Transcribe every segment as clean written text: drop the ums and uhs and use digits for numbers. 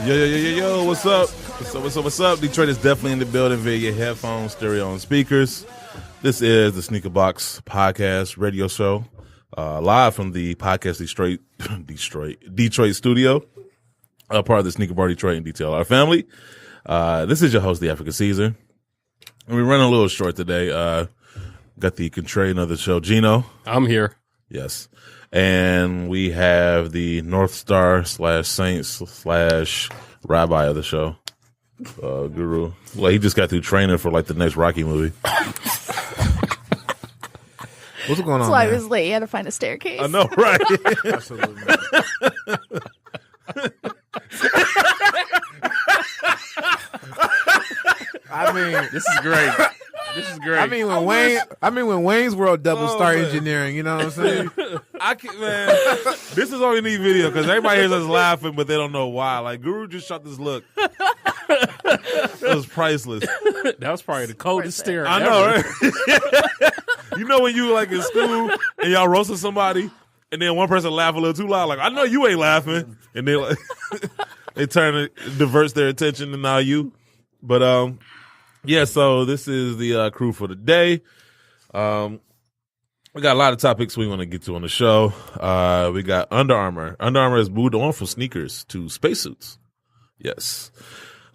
Yo, what's up? What's up? Detroit is definitely in the building via your headphones, stereo, and speakers. This is the Sneaker Box podcast radio show, live from the Podcast Detroit studio, part of the Sneaker Bar Detroit and Detail Our Family. This is your host, the African Caesar. And we're running a little short today. Got the contrarian of the show, Gino. I'm here. Yes. And we have the North Star / Saints / rabbi of the show, Guru. Well, he just got through training for like the next Rocky movie. What's going on? That's why I was late. You had to find a staircase. I know, right? Absolutely. I mean, This is great. This is great. I mean when Wayne's World double star engineering, you know what I'm saying? Man, this is all we need video because everybody hears us laughing, but they don't know why. Like Guru just shot this look. It was priceless. That was probably the coldest stare. I know, right? You know when you like in school and y'all roasting somebody, and then one person laugh a little too loud, like I know you ain't laughing, and they like they turn it diverts their attention to now you. But yeah. So this is the crew for the day. We got a lot of topics we want to get to on the show. We got Under Armour. Under Armour has moved on from sneakers to spacesuits. Yes.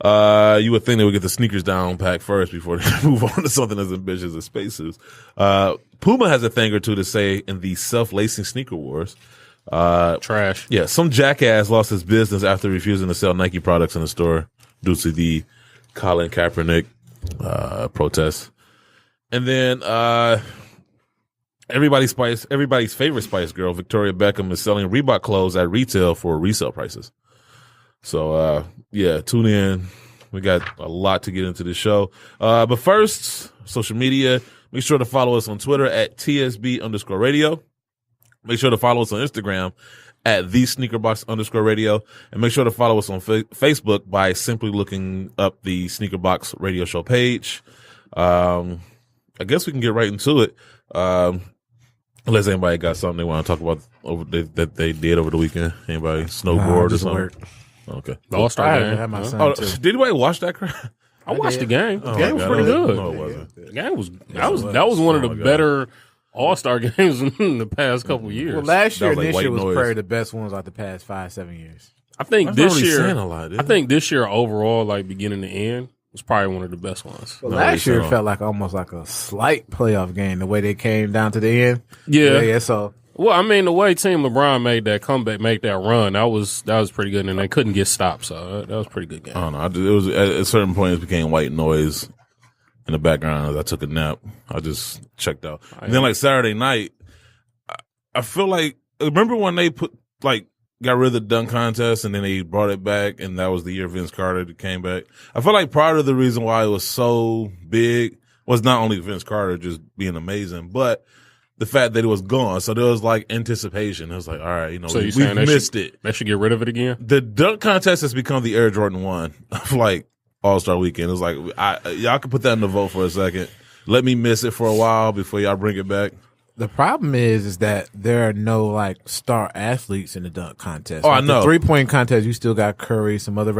You would think they would get the sneakers down packed first before they move on to something as ambitious as spacesuits. PUMA has a thing or two to say in the self-lacing sneaker wars. Trash. Yeah, some jackass lost his business after refusing to sell Nike products in the store due to the Colin Kaepernick protest. And then everybody's favorite Spice Girl, Victoria Beckham, is selling Reebok clothes at retail for resale prices. So, yeah, tune in. We got a lot to get into the show. But first, social media. Make sure to follow us on Twitter at TSB_radio. Make sure to follow us on Instagram at @TheSneakerBox_radio. And make sure to follow us on Facebook by simply looking up the Sneaker Box radio show page. I guess we can get right into it. Unless anybody got something they want to talk about that they did over the weekend. Anybody snowboard or something? Work. Okay. The All-Star game. Had my son too. Did anybody watch that crap? I watched the game. The game was God, pretty good. No, it wasn't. The game was that was one of the better All-Star games in the past couple years. Well, last year That was like and this year white was noise. probably the best ones out the past 5-7 years. I think That's this not really year, saying a lot, is I it? think this year overall, like beginning to end, was probably one of the best ones. Well, No, last they year said- felt like almost like a slight playoff game, the way they came down to the end. Yeah. So Well, I mean, the way Team LeBron made that comeback, make that run, that was pretty good, and they couldn't get stopped, so that was a pretty good game. I don't know. It was at a certain point it became white noise in the background as I took a nap. I just checked out. And then like Saturday night, I feel like remember when they got rid of the dunk contest and then they brought it back and that was the year Vince Carter came back. I feel like part of the reason why it was so big was not only Vince Carter just being amazing, but the fact that it was gone. So there was like anticipation. It was like, all right, So we've saying missed it. They should get rid of it again? The dunk contest has become the Air Jordan 1 of like All-Star Weekend. It's like, y'all can put that in the vote for a second. Let me miss it for a while before y'all bring it back. the problem is that there are no like star athletes in the dunk contest. Oh, like I know. The 3-point contest, you still got Curry, some other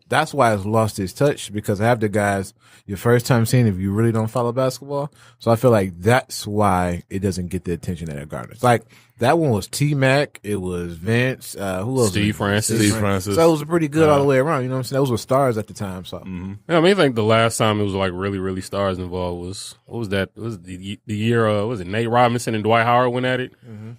that's why it's lost its touch, because half the guys your first time seeing if you really don't follow basketball. So I feel like that's why it doesn't get the attention that it garners. Like that one was T-Mac, it was Vince, who else? Steve Francis. Steve Francis. So it was pretty good all the way around. You know what I'm saying? Those were stars at the time. So Yeah, I mean, I think the last time it was like really, really stars involved was what was that? It was the year? Was it Nate Robinson and Dwight Howard went at it?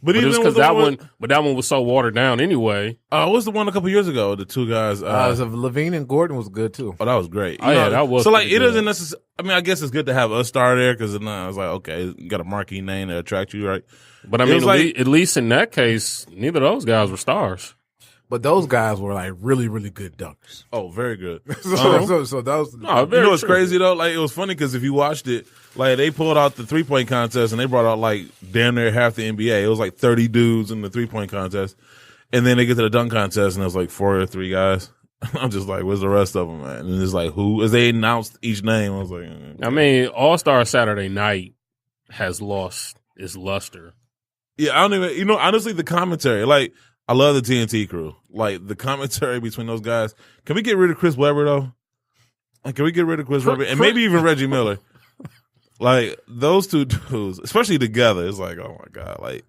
But But it was even because with that the one, but that one was so watered down anyway. what was the one a couple years ago? The two guys. so Levine and Gordon was good too. Oh, that was great. Oh, yeah, that was So like, pretty it good. doesn't necessarily. I mean, I guess it's good to have a star there because I was like, okay, you got a marquee name to attract you, right? But I It mean, was like- at least in that case, neither of those guys were stars. But those guys were like really, really good dunkers. Oh, very good. So those. No, You very know what's true. crazy though? Like it was funny because if you watched it, like they pulled out the 3-point contest and they brought out like damn near half the NBA. It was like 30 dudes in the 3-point contest, and then they get to the dunk contest and there's like 4 or 3 guys. I'm just like, where's the rest of them, man? And it's like who? As they announced each name, I was like, I mean, All Star Saturday Night has lost its luster Yeah, I don't even. You know, honestly, the commentary. Like, I love the TNT crew. Like the commentary between those guys. Can we get rid of Chris Webber though? Like, can we get rid of Chris Webber and maybe even Reggie Miller? Like those two dudes, especially together, it's like, oh my god! Like,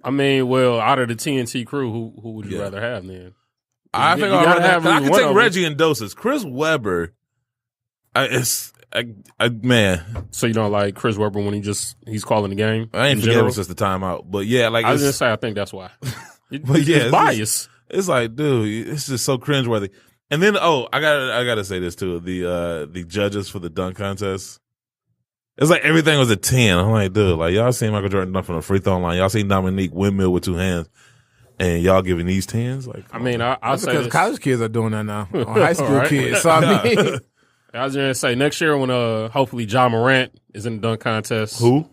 I mean, well, out of the TNT crew, who would you rather have then? I think I can take Reggie in doses. Chris Webber, man. So you don't like Chris Webber when he's calling the game? I ain't forget since the timeout, but yeah, like I was gonna say, I think that's why. But yeah, it's bias. It's like, dude, it's just so cringeworthy. And then, I gotta say this too. The judges for the dunk contest. It's like everything was a 10. I'm like, dude, like y'all seen Michael Jordan dunk from the free throw line. Y'all seen Dominique windmill with 2 hands. And y'all giving these 10s? Like, I mean, I'll say because college kids are doing that now. Or high school kids. So I mean, I was going to say next year when hopefully Ja Morant is in the dunk contest. Who?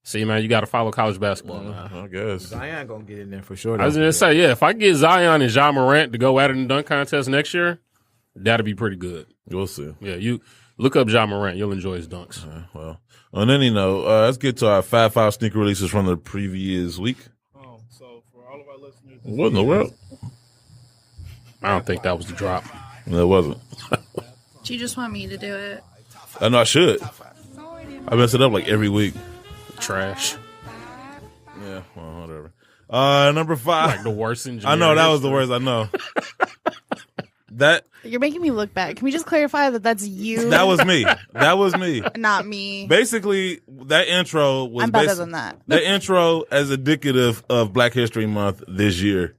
See, man, you got to follow college basketball now. I guess Zion gonna get in there for sure. I was going to say, yeah, if I get Zion and Ja Morant to go at it in the dunk contest next year, that'll be pretty good. We'll see. Yeah, you look up Ja Morant. You'll enjoy his dunks. Well, on any note, let's get to our 5 sneaker releases from the previous week. So for all of our listeners, What in the world? I don't think that was the drop. No, it wasn't. Do you just want me to do it? I know I should. I mess it up like every week. Trash. Yeah, well, whatever. Number 5. Like the worst engineer. I know that was the worst. I know. You're making me look bad. Can we just clarify that that's you? That was me. That was me. Not me. Basically, that intro was I'm better than that. The intro as indicative of Black History Month this year.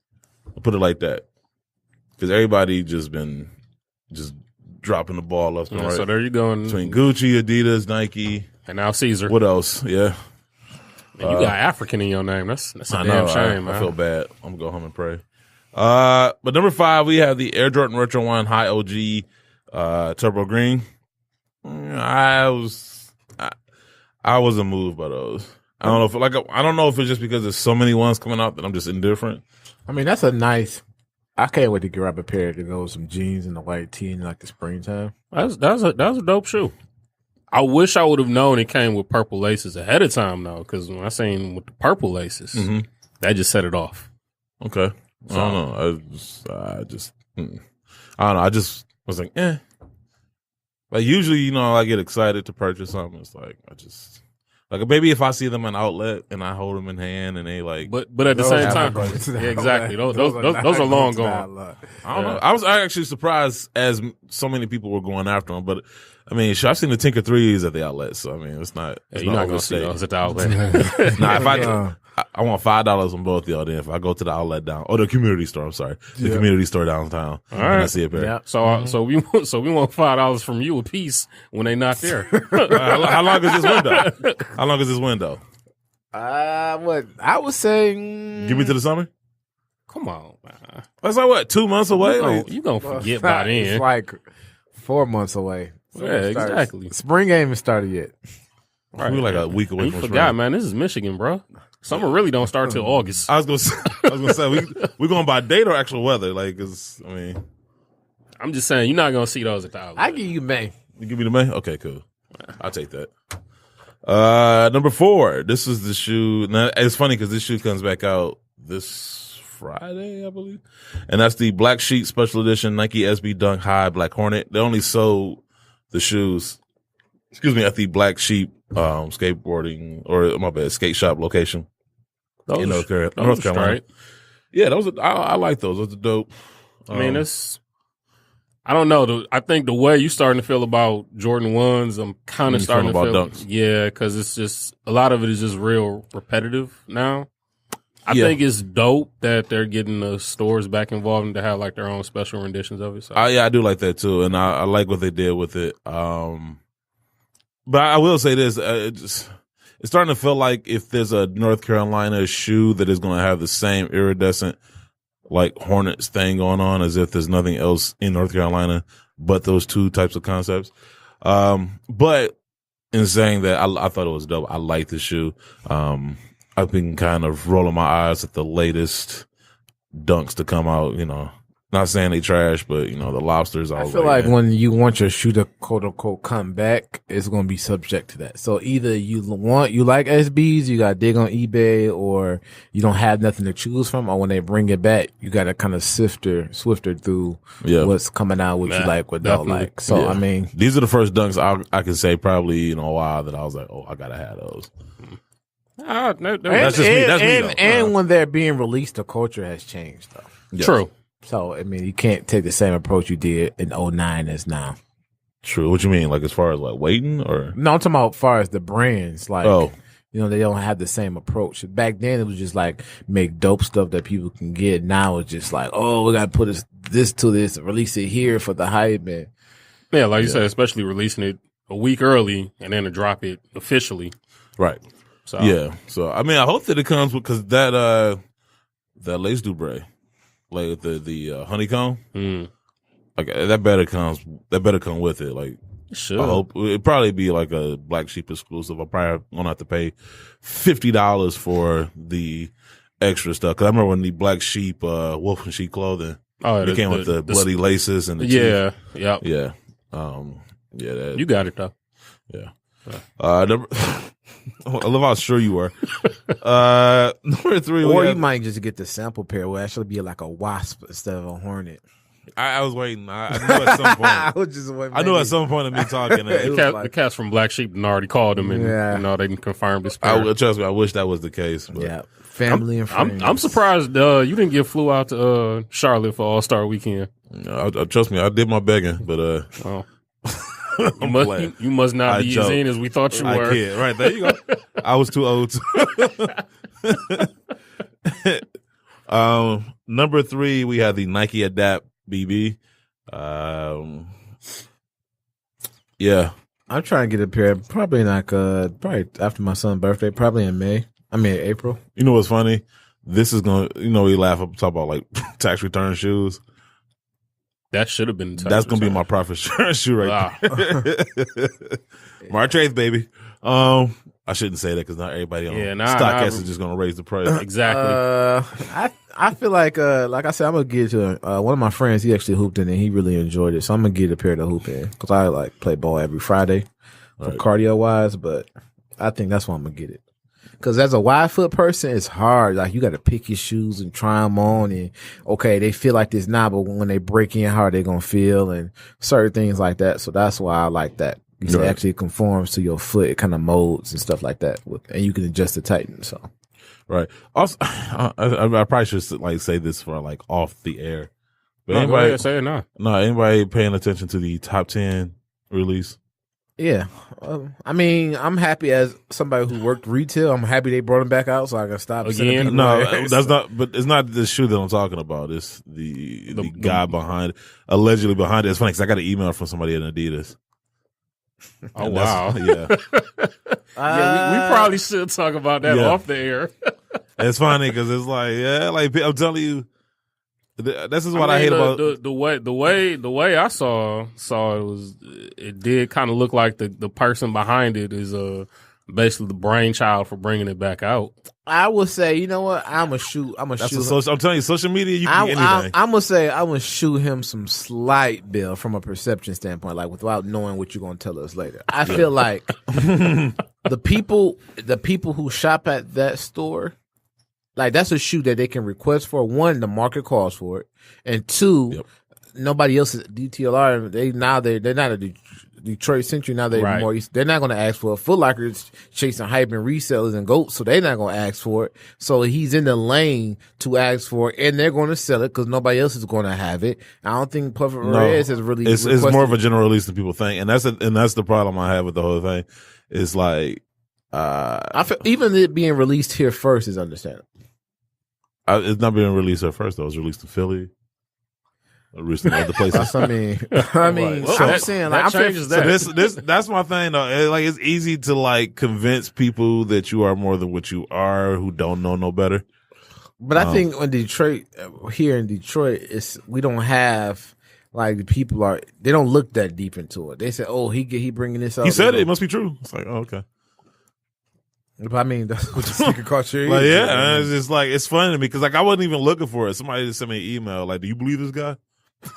I'll put it like that. Because everybody just been dropping the ball left and right. So there you go. Between Gucci, Adidas, Nike. And now Caesar. What else? Yeah. Man, you got African in your name. That's a damn know, shame, man. I feel bad. I'm going to go home and pray. But number 5, we have the Air Jordan Retro 1 High OG Turbo Green. I wasn't moved by those. I don't know if it's just because there's so many ones coming out that I'm just indifferent. I mean, that's a nice. I can't wait to grab a pair to go with some jeans and a white tee in like the springtime. That was a dope shoe. I wish I would have known it came with purple laces ahead of time, though, because when I seen with the purple laces, that just set it off. Okay. So, I don't know. I don't know. I just was like, eh. Like usually, I get excited to purchase something. It's like maybe if I see them in outlet and I hold them in hand and they like, but at the same time, yeah, exactly. Those are long gone. I don't know. I was actually surprised as so many people were going after them, but I mean, I've seen the Tinker 3s at the outlet, so I mean, it's not. You're not gonna see those at the outlet. Nah, if I want $5 on both y'all. Then if I go to the outlet the community store. I'm sorry, the community store downtown. All right. And I see a pair. Yeah. So we want $5 from you a piece when they not there. How long is this window? How long is this window? What I was saying. Give me to the summer. Come on, man. That's like what, 2 months away? You gonna forget by then? It's like 4 months away. So yeah, exactly. Spring game ain't started yet. Right. We're like a week away from forgot, spring. man. This is Michigan, bro. Summer really don't start till August. I was gonna say we going by date or actual weather, like, 'cause, I mean, I'm just saying you're not gonna see those at the outlet. I give you May. You give me the May? Okay, cool. I'll take that. Number 4. This is the shoe. Now, it's funny because this shoe comes back out this Friday, I believe, and that's the Black Sheep Special Edition Nike SB Dunk High Black Hornet. They only sold the shoes, at the Black Sheep skateboarding or my bad skate shop location in North Carolina. Yeah, I like those. Those are dope. I mean, I don't know. I think the way you starting to feel about Jordan 1s, I'm kind of starting to feel dunks. Yeah, because it's just a lot of it is just real repetitive now. I think it's dope that they're getting the stores back involved and to have like their own special renditions of it. So. I do like that too, and I like what they did with it. But I will say this: it's starting to feel like if there's a North Carolina shoe that is going to have the same iridescent like Hornets thing going on, as if there's nothing else in North Carolina but those two types of concepts. But in saying that, I thought it was dope. I like the shoe. I've been kind of rolling my eyes at the latest dunks to come out, not Not saying they trash, but you know the lobsters. I feel like when you want your shoe to quote unquote come back, it's going to be subject to that. So either you like SBs, you got to dig on eBay, or you don't have nothing to choose from, or when they bring it back, you got to kind of swifter through what's coming out, what you like, what don't like. So I mean, these are the first dunks I can say probably in a while that I was like, oh, I gotta have those. That's just me. That's me, though. And when they're being released, the culture has changed though. Yes. True. So, I mean, you can't take the same approach you did in 09 as now. True. What you mean? Like as far as like waiting or? No, I'm talking about as far as the brands. Like, you know, they don't have the same approach. Back then, it was just like make dope stuff that people can get. Now it's just like, oh, we got to put this to this, release it here for the hype. And yeah, like you said, especially releasing it a week early and then to drop it officially. Right. So yeah. So I mean, I hope that it comes because that lace Dubre. Like the honeycomb, like that better come with it. Like, sure. I hope it'd probably be like a Black Sheep exclusive. I'll probably gonna have to pay $50 for the extra stuff. Cause I remember when the Black Sheep wolf and sheep clothing, it came with the bloody laces and the teeth. Yeah. You got it though. Yeah. I love how sure you were. Number 3, or you might just get the sample pair. It will actually be like a wasp instead of a hornet. I was waiting. I knew at some point. I knew at some point of me talking. The cats from Black Sheep already called him, and you know they can confirm this. Trust me, I wish that was the case. But. Yeah, family and friends. I'm surprised you didn't get flew out to Charlotte for All-Star Weekend. Trust me, I did my begging, but you must not be as in as we thought you were. I can't. Right, there you go. I was too old. Number 3, we have the Nike Adapt BB. Yeah. I'm trying to get a pair. Probably probably after my son's birthday. Probably in April. You know what's funny? This is gonna. You know, we laugh talk about like tax return shoes. That should have been. That's gonna be my profit shoe right there. March 8th, baby. I shouldn't say that because not everybody on StockX is just gonna raise the price. Exactly. I feel like I said, I'm gonna get to one of my friends. He actually hooped in and he really enjoyed it, so I'm gonna get a pair to hoop in because I like play ball every Friday for cardio wise. But I think that's why I'm gonna get it. Because as a wide foot person, it's hard. Like you got to pick your shoes and try them on, and okay, they feel like this now, but when they break in, how are they gonna feel, and certain things like that. So that's why I like that. It actually conforms to your foot. It kind of molds and stuff like that, and you can adjust the tighten. So, right. Also, I probably should like say this for like off the air. But anybody say it now? No, anybody paying attention to the top 10 release? Yeah, I mean, I'm happy as somebody who worked retail. I'm happy they brought them back out, so I can stop again. No, that's not. But it's not the shoe that I'm talking about. It's the guy allegedly behind it. It's funny because I got an email from somebody at Adidas. Oh wow! Yeah, we probably should talk about that off the air. It's funny because it's like I'm telling you. This is what I hate about the way I saw it was it did kind of look like the person behind it is basically the brainchild for bringing it back out. I would say, you know what? I'm gonna shoot. I'm telling you, social media, you can get anything. I'm gonna shoot him some slight bill from a perception standpoint, like without knowing what you're gonna tell us later. I feel like the people who shop at that store. Like, that's a shoe that they can request for. One, the market calls for it. And two, nobody else is DTLR. They're not a Detroit Century. Now they're more, they're not going to ask for it. Foot Locker is chasing hype and resellers and goats, so they're not going to ask for it. So he's in the lane to ask for it, and they're going to sell it because nobody else is going to have it. I don't think Puffin Reyes has really. It's more of a general release than people think, and that's the problem I have with the whole thing. It's like, I feel even it being released here first is understandable. It's not being released at first, though. It was released in Philly. Released in other places. I mean, I'm saying, like, changes that. So that's my thing, though. It's easy to, like, convince people that you are more than what you are who don't know no better. But I think here in Detroit, we don't have, like, people they don't look that deep into it. They say, oh, he bringing this up. He said it must be true. It's like, oh, okay. I mean, that's what the sneaker culture is. Like, yeah, it's just like, it's funny to me because, like, I wasn't even looking for it. Somebody just sent me an email, like, do you believe this guy?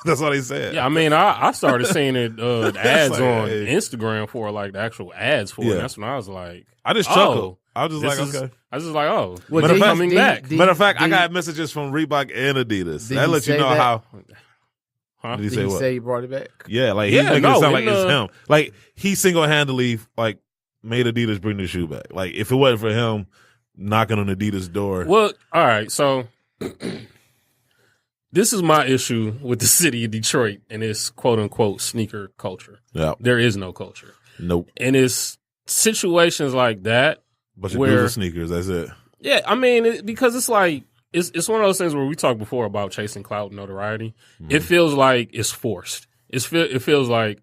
That's what they said. Yeah, I mean, I started seeing it ads like, on hey. Instagram for like the actual ads for it. Yeah. And that's when I was like, I just chuckled. I was just like, okay. I was just like, oh, Well, they're did he- coming did he- back. did he- Matter of fact, I did got messages from Reebok and Adidas. Did That he lets you say know that? how. Huh? Did he Did say he what? say he brought it back? Yeah, like Yeah, he's making no, it sound like in it's the- him. Like he single-handedly like made Adidas bring the shoe back. Like if it wasn't for him knocking on Adidas' door. Well, all right, so this is my issue with the city of Detroit and its quote unquote sneaker culture. Yeah, There is no culture. nope. And it's situations like that. But you Where- do the sneakers. That's it. Yeah, I mean, because it's like, it's one of those things where we talked before about chasing clout and notoriety. It feels like it's forced. It feels like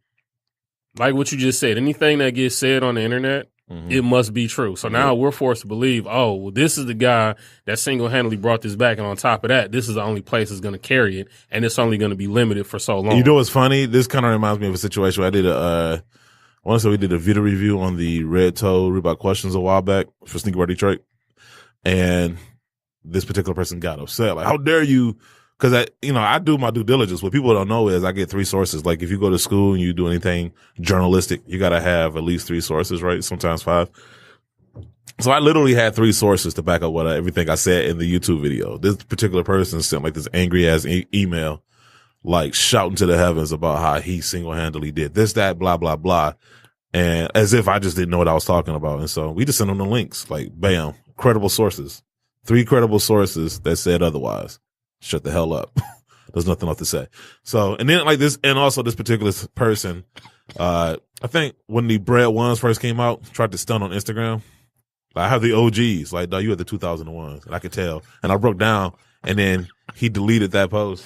what you just said, anything that gets said on the internet, it must be true. So now we're forced to believe, oh, well, this is the guy that single-handedly brought this back. And on top of that, this is the only place that's going to carry it. And it's only going to be limited for so long. You know what's funny? This kind of reminds me of a situation where I did I want to say we did a video review on the Red Toe Reebok questions a while back for Sneaker Bar Detroit. And this particular person got upset. Like, how dare you? Because I do my due diligence. What people don't know is I get 3 sources. Like if you go to school and you do anything journalistic, you got to have at least 3 sources, right? Sometimes 5. So I literally had 3 sources to back up what everything I said in the YouTube video. This particular person sent like this angry ass email, like shouting to the heavens about how he single-handedly did this, that, blah, blah, blah. And as if I just didn't know what I was talking about. And so we just sent them the links, like bam, credible sources, 3 credible sources that said otherwise. Shut the hell up. There's nothing left to say. So, and then like this, and also this particular person, I think when the Bread Ones first came out, tried to stun on Instagram. I have the OGs, like, no, you had the 2001s, and I could tell. And I broke down, and then he deleted that post.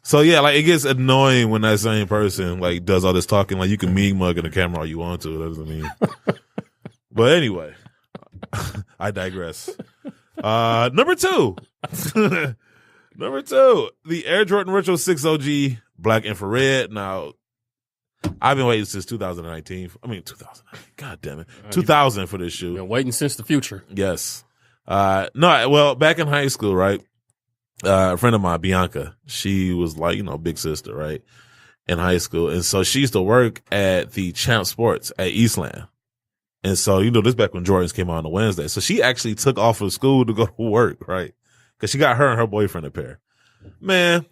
So yeah, like it gets annoying when that same person like does all this talking. Like you can mean mug in the camera all you want to. That doesn't mean. But anyway, I digress. Number 2. Number 2, the Air Jordan Retro 6 OG Black Infrared. Now, I've been waiting since 2019. I mean, 2009. God damn it. 2000 for this shoe. Been waiting since the future. Yes. No, well, back in high school, right? A friend of mine, Bianca, she was like, big sister, right? In high school. And so she used to work at the Champ Sports at Eastland. And so, this back when Jordans came out on a Wednesday. So she actually took off of school to go to work, right? Cause she got her and her boyfriend a pair. Man.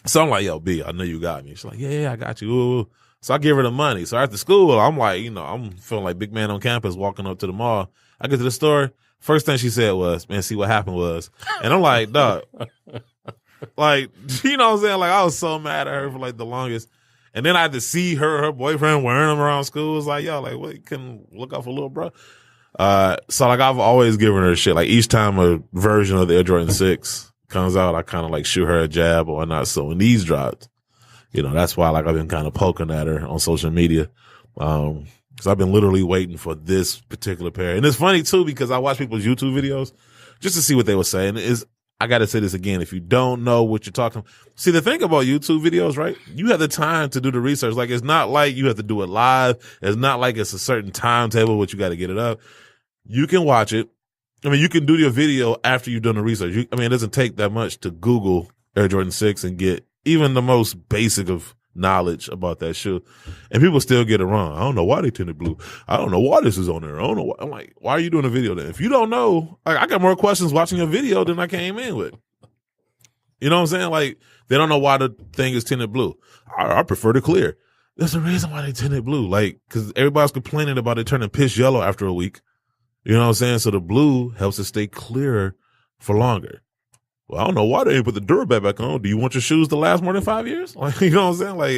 So I'm like, yo, B, I know you got me. She's like, yeah, I got you. Ooh. So I give her the money. So after school, I'm like, I'm feeling like big man on campus walking up to the mall. I get to the store. First thing she said was, man, see what happened was. And I'm like, dog, like, you know what I'm saying? Like I was so mad at her for like the longest. And then I had to see her boyfriend wearing them around school. It was like, yo, like, what, you couldn't look out for little bro? So like I've always given her shit. Like each time a version of the Air Jordan 6 comes out, I kind of like shoot her a jab or whatnot. So when these dropped, that's why like I've been kind of poking at her on social media. Cause I've been literally waiting for this particular pair. And it's funny too, because I watch people's YouTube videos just to see what they were saying. I got to say this again. If you don't know what you're talking about, see the thing about YouTube videos, right? You have the time to do the research. Like it's not like you have to do it live. It's not like it's a certain timetable which you got to get it up. You can watch it. I mean, you can do your video after you've done the research. It doesn't take that much to Google Air Jordan 6 and get even the most basic of knowledge about that shoe. And people still get it wrong. I don't know why they tinted blue. I don't know why this is on there. I don't know why. I'm like, why are you doing a video then? If you don't know, like, I got more questions watching a video than I came in with. You know what I'm saying? Like, they don't know why the thing is tinted blue. I prefer the clear. There's a reason why they tinted blue. Like, cause everybody's complaining about it turning piss yellow after a week. You know what I'm saying? So the blue helps it stay clearer for longer. Well, I don't know why they didn't put the Durabat back on. Do you want your shoes to last more than 5 years? Like, you know what I'm saying? Like,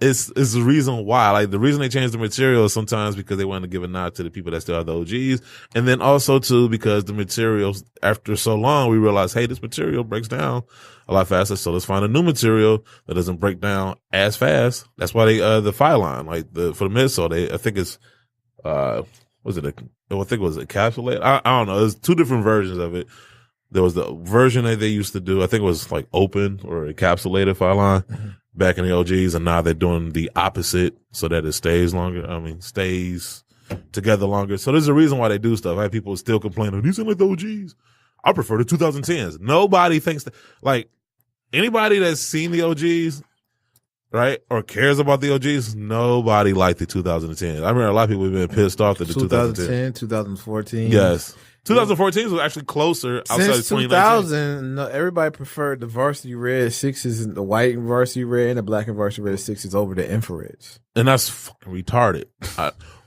it's the reason why. Like, the reason they changed the material is sometimes because they want to give a nod to the people that still have the OGs. And then also, too, because the materials, after so long, we realized, hey, this material breaks down a lot faster. So let's find a new material that doesn't break down as fast. That's why they, the Phi line, like for the midsole, I think it's, I think it was encapsulated. I don't know. There's 2 different versions of it. There was the version that they used to do. I think it was like open or encapsulated Phi line back in the OGs. And now they're doing the opposite so that it stays longer. Stays together longer. So there's a reason why they do stuff. I have people still complaining, these are like the OGs. I prefer the 2010s. Nobody thinks that, like, anybody that's seen the OGs, right, or cares about the OGs, nobody liked the 2010. I remember a lot of people have been pissed off at the 2010. 2014. Yes. 2014 was actually closer outside Since of 2019. 2000, no, everybody preferred the varsity red sixes and the white and varsity red and the black and varsity red sixes over the infrareds. And that's fucking retarded.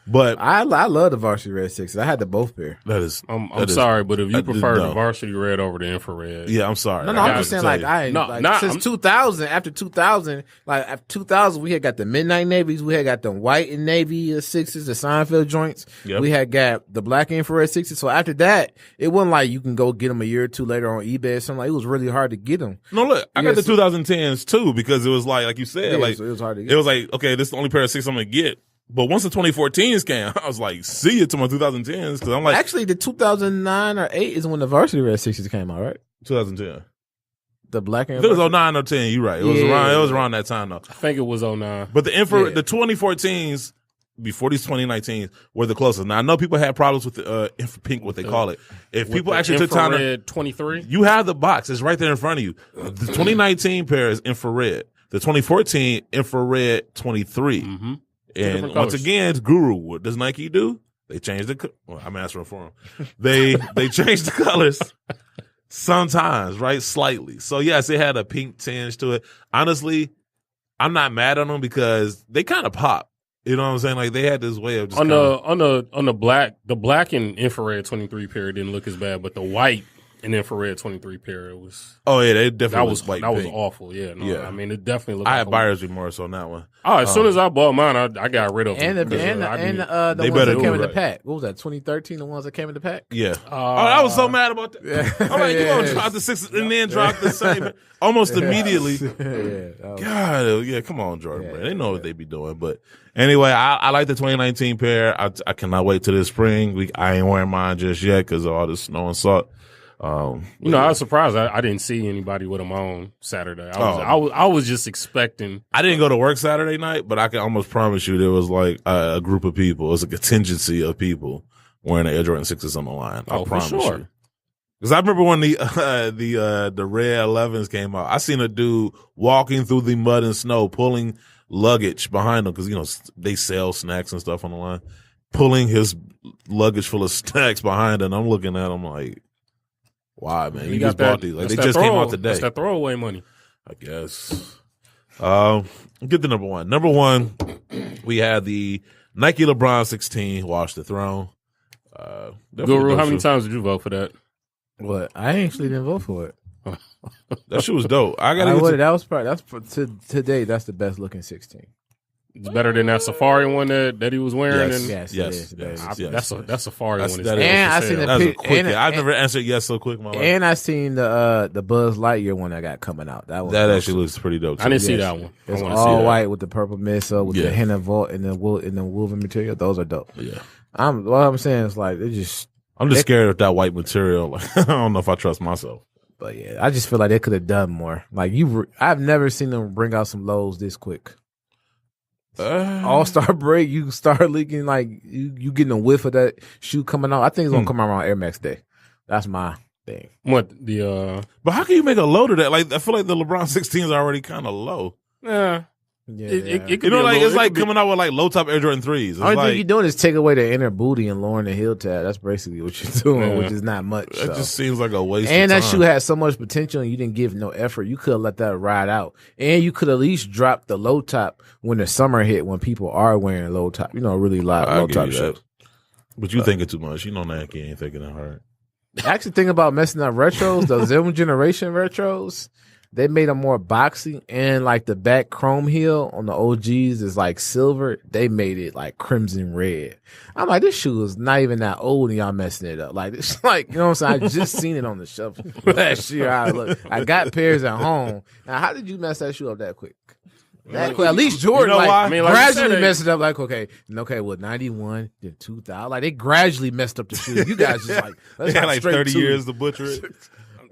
But I love the varsity red sixes. I had the both pair. that is, I'm sorry, but if you prefer no. the varsity red over the infrared, yeah, I'm sorry. No, I'm just saying, since 2000, after 2000, like after 2000, we had got the midnight navies, we had got the white and navy sixes, the Seinfeld joints. Yep. We had got the black infrared sixes. So after that, it wasn't like you can go get them a year or two later on eBay or something. Like, it was really hard to get them. No, look, I got the 2010s too because it was like you said, like so it was hard to get. it was like, okay, this is the only pair of six I'm gonna get. But once the 2014s came, I was like, see you to my 2010s because I'm like, Actually, the 2009 or 8 is when the varsity red sixes came out, right? 2010. The black and If it was 09 or 10, you're right. It was Yeah. around that time though. I think it was 09. But the Yeah. the 2014s before these 2019s were the closest. Now I know people had problems with the pink, what they call it. If With people the actually took time to, infrared 23. you have the box. It's right there in front of you. The 2019 pair is infrared. The 2014 infrared 23. Mm-hmm. And different once colors. again, it's Guru. What does Nike do? They change well, I'm answering for them. They change the colors sometimes, right? Slightly. So yes, it had a pink tinge to it. Honestly, I'm not mad on them because they kind of pop. You know what I'm saying? Like they had this way of just On the black and infrared 23 pair didn't look as bad, but the white and infrared 23 pair, it was oh yeah, they definitely that was white that was pink. awful. Yeah, no, Yeah. I mean it definitely looked. I like had a- buyer's remorse on that one. Oh, as soon as I bought mine, I got rid of and them. the because, I didn't- the They ones better that came do in the right. pack. What was that? 2013, the ones that came in the pack. Yeah. I was so mad about that. I'm like, you gonna Yeah. drop the sixes and then drop the same almost immediately. yeah, that was- God, yeah, come on, Jordan Brand. They know what they be doing. But anyway, I like the 2019 pair. I cannot wait till this spring. I ain't wearing mine just yet because of all the snow and salt. I was surprised. I didn't see anybody with them on Saturday. I was just expecting. I didn't go to work Saturday night, but I can almost promise you there was like a group of people. It was a contingency of people wearing the Air Jordan 6s on the line. I Oh, for promise sure. you. Because I remember when the red 11s came out, I seen a dude walking through the mud and snow, pulling luggage behind him because they sell snacks and stuff on the line, pulling his luggage full of snacks behind him. I'm looking at him like, why, man? You just bought these. Like they just came out today. That's that throwaway money. I guess. Get the number one. Number one, we had the Nike LeBron 16 Wash the Throne. Guru, how many times did you vote for that? What? I actually didn't vote for it. That shit was dope. I gotta I get would. to, That was probably today. That's the best looking 16. It's better than that Safari one that he was wearing. Yes. And Yes, Yes, it is. yes. Yes. That Safari That's- one is that is- And I for seen sale. the that was a pic- quick. and- I've never answered yes so quick in my life. And I seen the Buzz Lightyear one that got coming out. That one. That actually looks pretty dope. Too. I didn't see Yes. that one. I It's want to see all that. white with the purple missile with Yeah. the henna vault and the woven material. Those are dope. Yeah. What I'm saying is like they just. I'm just scared of that white material. Like, I don't know if I trust myself. But yeah, I just feel like they could have done more. Like I've never seen them bring out some lows this quick. All-Star break, you start leaking like you getting a whiff of that shoe coming out. I think it's gonna come out around Air Max Day. That's my thing. What the But how can you make a low to that? Like, I feel like the LeBron 16s are already kind of low. yeah. Yeah, It could You know, be a like little- it's it like could be- coming out with like low top Air Jordan 3s. It's Only like thing you're doing is take away the inner booty and lowering the heel tab. That's basically what you're doing, Yeah. which is not much. it so. just seems like a waste. And of that time. shoe had so much potential and you didn't give no effort. You could have let that ride out. And you could at least drop the low top when the summer hit when people are wearing low top. Really live I low give top you shoes. that. But you thinking too much. You know Nike ain't thinking that hard. Actually, think about messing up retros, those Zero Generation retros. They made them more boxy and like the back chrome heel on the OGs is like silver. They made it like crimson red. I'm like, this shoe is not even that old and y'all messing it up. Like, it's like, you know what I'm saying? I just seen it on the shelf last year. I got pairs at home. Now, how did you mess that shoe up that quick? That quick. At least Jordan, know like, why? I mean, like you gradually said, messed it up. Like, okay, well, 91, then 2000. Like, they gradually messed up the shoe. You guys just like, let's They had not like straight 30 to years to butcher it.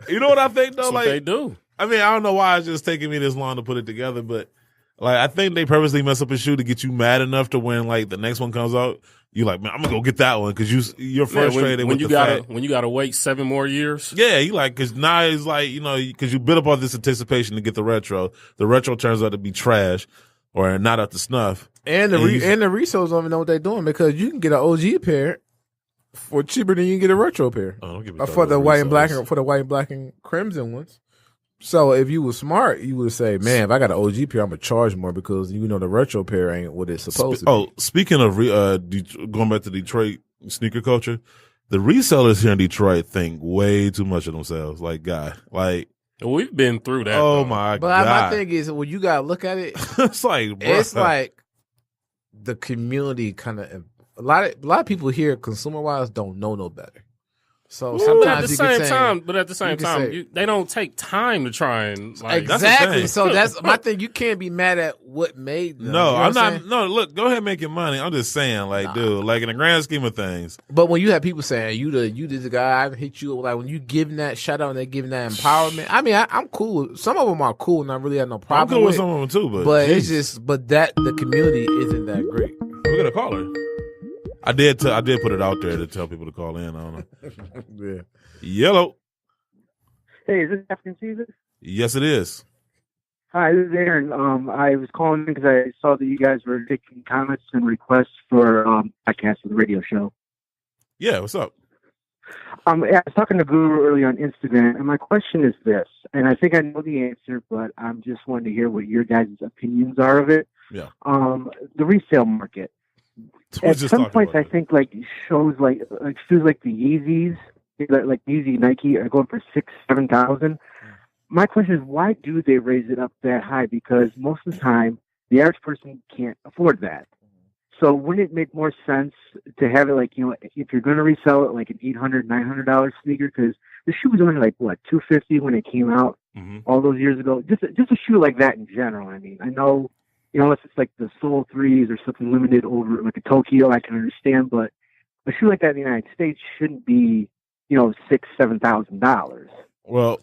You know what I think though? That's what Like they do. I mean, I don't know why it's just taking me this long to put it together, but like I think they purposely mess up a shoe to get you mad enough to when like the next one comes out, you like, man, I'm gonna go get that one because you're frustrated when with you the gotta fact. when you gotta wait 7 more years. Yeah, you like because now it's like because you built up all this anticipation to get the retro. The retro turns out to be trash or not up to snuff. And the resellers don't even know what they're doing because you can get an OG pair for cheaper than you can get a retro pair. Oh, don't get me For the white and black resellers. for the white and black and crimson ones. So if you were smart, you would say, "Man, if I got an OG pair, I'm gonna charge more because the retro pair ain't what it's supposed to be." Oh, speaking of going back to Detroit sneaker culture, the resellers here in Detroit think way too much of themselves. Like, We've been through that. oh though. my But god, my thing is, when you gotta look at it, it's like, bruh. it's like the community kind of a lot of people here, consumer wise, don't know no better. So But at sometimes the you can same say, time, they don't take time to try and like. That's the exactly. thing. So that's my thing. You can't be mad at what made them. No, You know I'm what not. saying? No, look, go ahead making money. I'm just saying, like, dude, like in the grand scheme of things, But when you have people saying you the guy, I hit you, like when you giving that shout out and they're giving that empowerment. I mean, I'm cool. Some of them are cool, and I really have no I'm problem cool with with. some of them too. But it's geez. just, that the community isn't that great. We got a caller. I did put it out there to tell people to call in. I don't know. Yeah. Yellow. Hey, is this African Caesar? Yes, it is. Hi, this is Aaron. I was calling because I saw that you guys were taking comments and requests for podcast of the radio show. Yeah, what's up? I was talking to Guru earlier on Instagram, and my question is this, and I think I know the answer, but I'm just wanting to hear what your guys' opinions are of it. Yeah. The resale market. We're At just some talking points, about I think shows feels like the Yeezys, like Yeezy Nike, are going for 6,000-7,000. My question is, why do they raise it up that high? Because most of the time, the average person can't afford that. So wouldn't it make more sense to have it if you're going to resell it like an $800, $900 sneaker? Because the shoe was only $250 when it came out all those years ago. Just a shoe like that in general. I mean, I know, unless it's like the Soul 3s or something limited over like a Tokyo, I can understand. But a shoe like that in the United States shouldn't be, $6,000-$7,000. Well,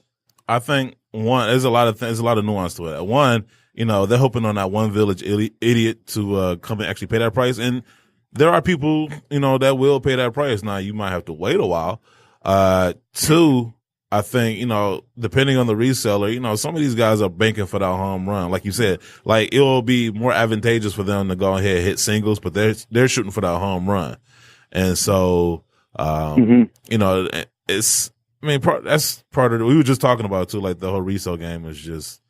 I think there's a lot of nuance to it. One, they're hoping on that one village idiot to come and actually pay that price. And there are people, that will pay that price. Now you might have to wait a while. Two, I think, depending on the reseller, some of these guys are banking for that home run. Like you said, like it will be more advantageous for them to go ahead and hit singles, but they're shooting for that home run. And so, that's part of it. We were just talking about too, like the whole resale game is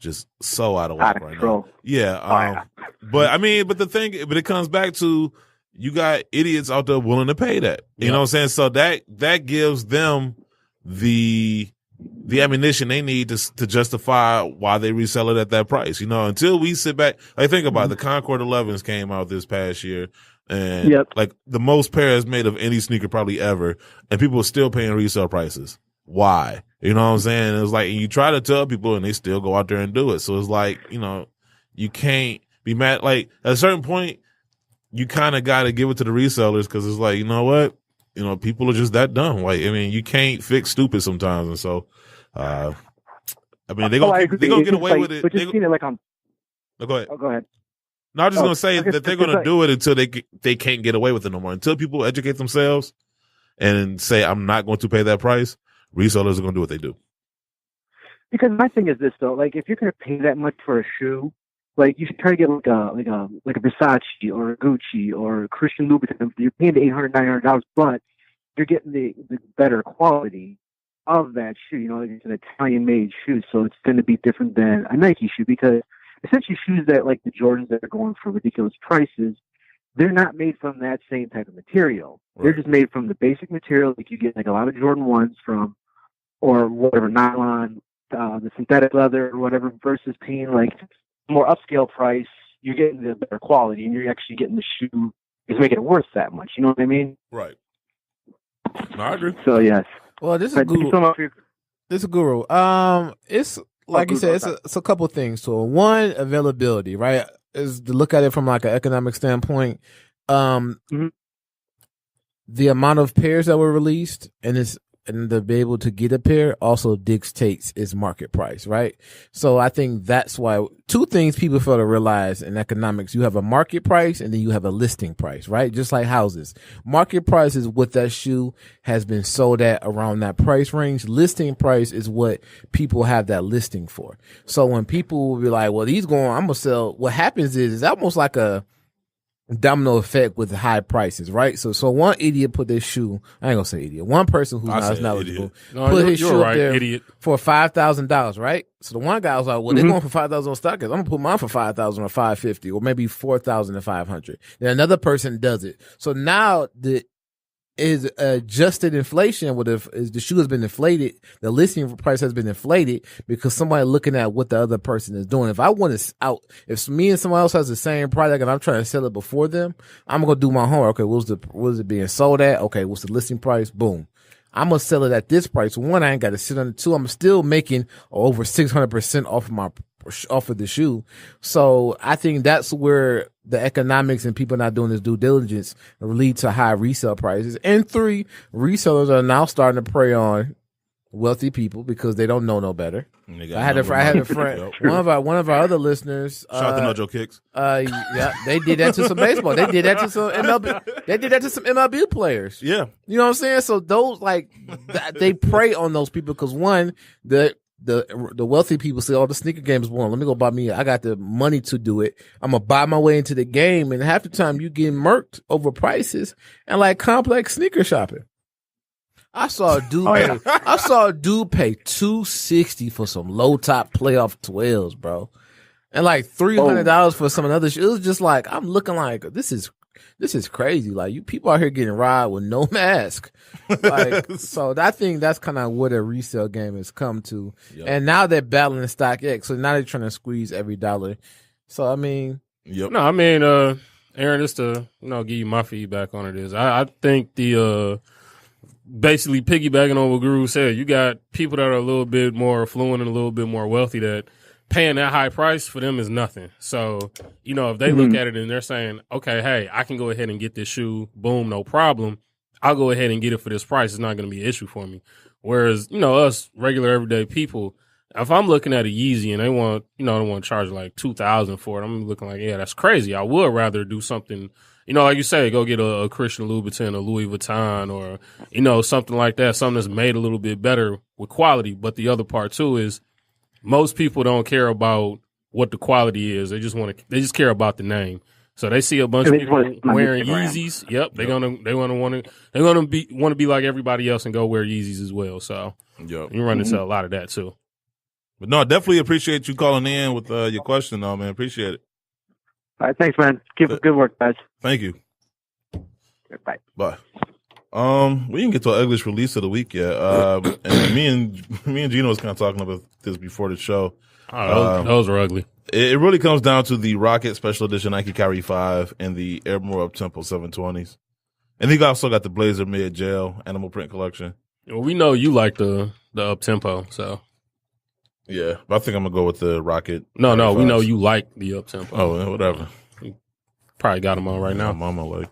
just so out of whack right now. Yeah. But it comes back to, you got idiots out there willing to pay that. You know what I'm saying? So that gives them the ammunition they need to justify why they resell it at that price. Until we sit back, think about it, the Concord 11s came out this past year. And like the most pairs made of any sneaker probably ever, and people are still paying resale prices. Why? You know what I'm saying? It's like, and you try to tell people and they still go out there and do it. So it's like, you can't be mad. Like at a certain point, you kind of got to give it to the resellers, because it's like, you know what? People are just that dumb. Like, you can't fix stupid sometimes. And so, they're going to get away with it. But just seeing it like on. No, go ahead. Oh, go ahead. No, I'm just going to say that they're going to do it until they can't get away with it no more. Until people educate themselves and say, I'm not going to pay that price, resellers are going to do what they do. Because my thing is this, though, like if you're going to pay that much for a shoe, like you should try to get like a Versace or a Gucci or a Christian Louboutin. You're paying the $800, $900, but you're getting the better quality of that shoe. Like it's an Italian-made shoe, so it's going to be different than a Nike shoe, because essentially shoes that like the Jordans that are going for ridiculous prices, they're not made from that same type of material. Right. They're just made from the basic material like you get like a lot of Jordan 1s from, or whatever, nylon, the synthetic leather or whatever, versus paying like more upscale price. You're getting the better quality, and you're actually getting the shoe is making it worth that much. You know what I mean? Right. No, I agree. So yes. Well, this is Guru. This is Guru. It's like you said, it's a couple things to it. One, availability, right? Is to look at it from like an economic standpoint. The amount of pairs that were released, and it's and to be able to get a pair also dictates its market price, right? So I think that's why two things people fail to realize in economics: you have a market price and then you have a listing price, right? Just like houses. Market price is what that shoe has been sold at around that price range. Listing price is what people have that listing for. So when people will be like, well, I'm going to sell, what happens is it's almost like a domino effect with high prices, right? So one idiot put this shoe, I ain't gonna say idiot, one person who's not as knowledgeable put his shoe up there idiot. For $5,000, right? So the one guy was like, well, they're going for $5,000 on StockX. I'm gonna put mine for $5,000 or $550 or maybe $4,500. Then another person does it. So now is adjusted inflation is the shoe has been inflated, the listing price has been inflated because somebody looking at what the other person is doing. If I want to if me and someone else has the same product and I'm trying to sell it before them, I'm gonna do my homework. Okay, what's it being sold at? Okay, what's the listing price? Boom. I'm gonna sell it at this price. One, I ain't got to sit on it. Two, I'm still making over 600% off of the shoe. So I think that's where the economics and people not doing this due diligence lead to high resale prices. And three, resellers are now starting to prey on wealthy people because they don't know no better. I had a friend, one of our other listeners. Shout out to Nojo Kicks. Yeah, they did that to some baseball. They did that to some MLB. They did that to some MLB players. Yeah, you know what I'm saying. So those they prey on those people because one, the wealthy people say, oh, the sneaker game is born. Let me go buy me. I got the money to do it. I'm going to buy my way into the game. And half the time you get murked over prices and like complex sneaker shopping. I saw a dude pay $260 for some low top playoff 12s, bro. And like $300 for some other shit. It was just like, I'm looking like, this is crazy. Like, you people out here getting robbed with no mask. Like, so I think that's kind of what a resale game has come to. Yep. And now they're battling StockX. So now they're trying to squeeze every dollar. So, I mean. Yep. No, I mean, Aaron, just to, give you my feedback on it is, I think basically piggybacking on what Guru said, you got people that are a little bit more affluent and a little bit more wealthy that paying that high price for them is nothing. So, if they look at it and they're saying, okay, hey, I can go ahead and get this shoe, boom, no problem. I'll go ahead and get it for this price. It's not going to be an issue for me. Whereas, us regular everyday people, if I'm looking at a Yeezy and they want to charge like $2,000 for it, I'm looking like, yeah, that's crazy. I would rather do something, like you say, go get a Christian Louboutin or Louis Vuitton or, something like that, something that's made a little bit better with quality. But the other part too is most people don't care about what the quality is. They just care about the name. So they see a bunch of people wearing Yeezys. Yep, they're gonna want to be like everybody else and go wear Yeezys as well. So you run into a lot of that too. But no, definitely appreciate you calling in with your question, though, man. Appreciate it. All right, thanks, man. Keep up good work, guys. Thank you. Bye. Bye. We didn't get to our English release of the week yet. And me and Gino was kind of talking about this before the show. Oh, those are ugly. It really comes down to the Rocket Special Edition Nike Kyrie 5 and the Airmore Up-Tempo 720s. And he also got the Blazer Mid Gel Animal Print Collection. Well, we know you like the Up-Tempo, so. Yeah, but I think I'm going to go with the Rocket. No, we know you like the Up-Tempo. Oh, whatever. You probably got them on right now. Mama like.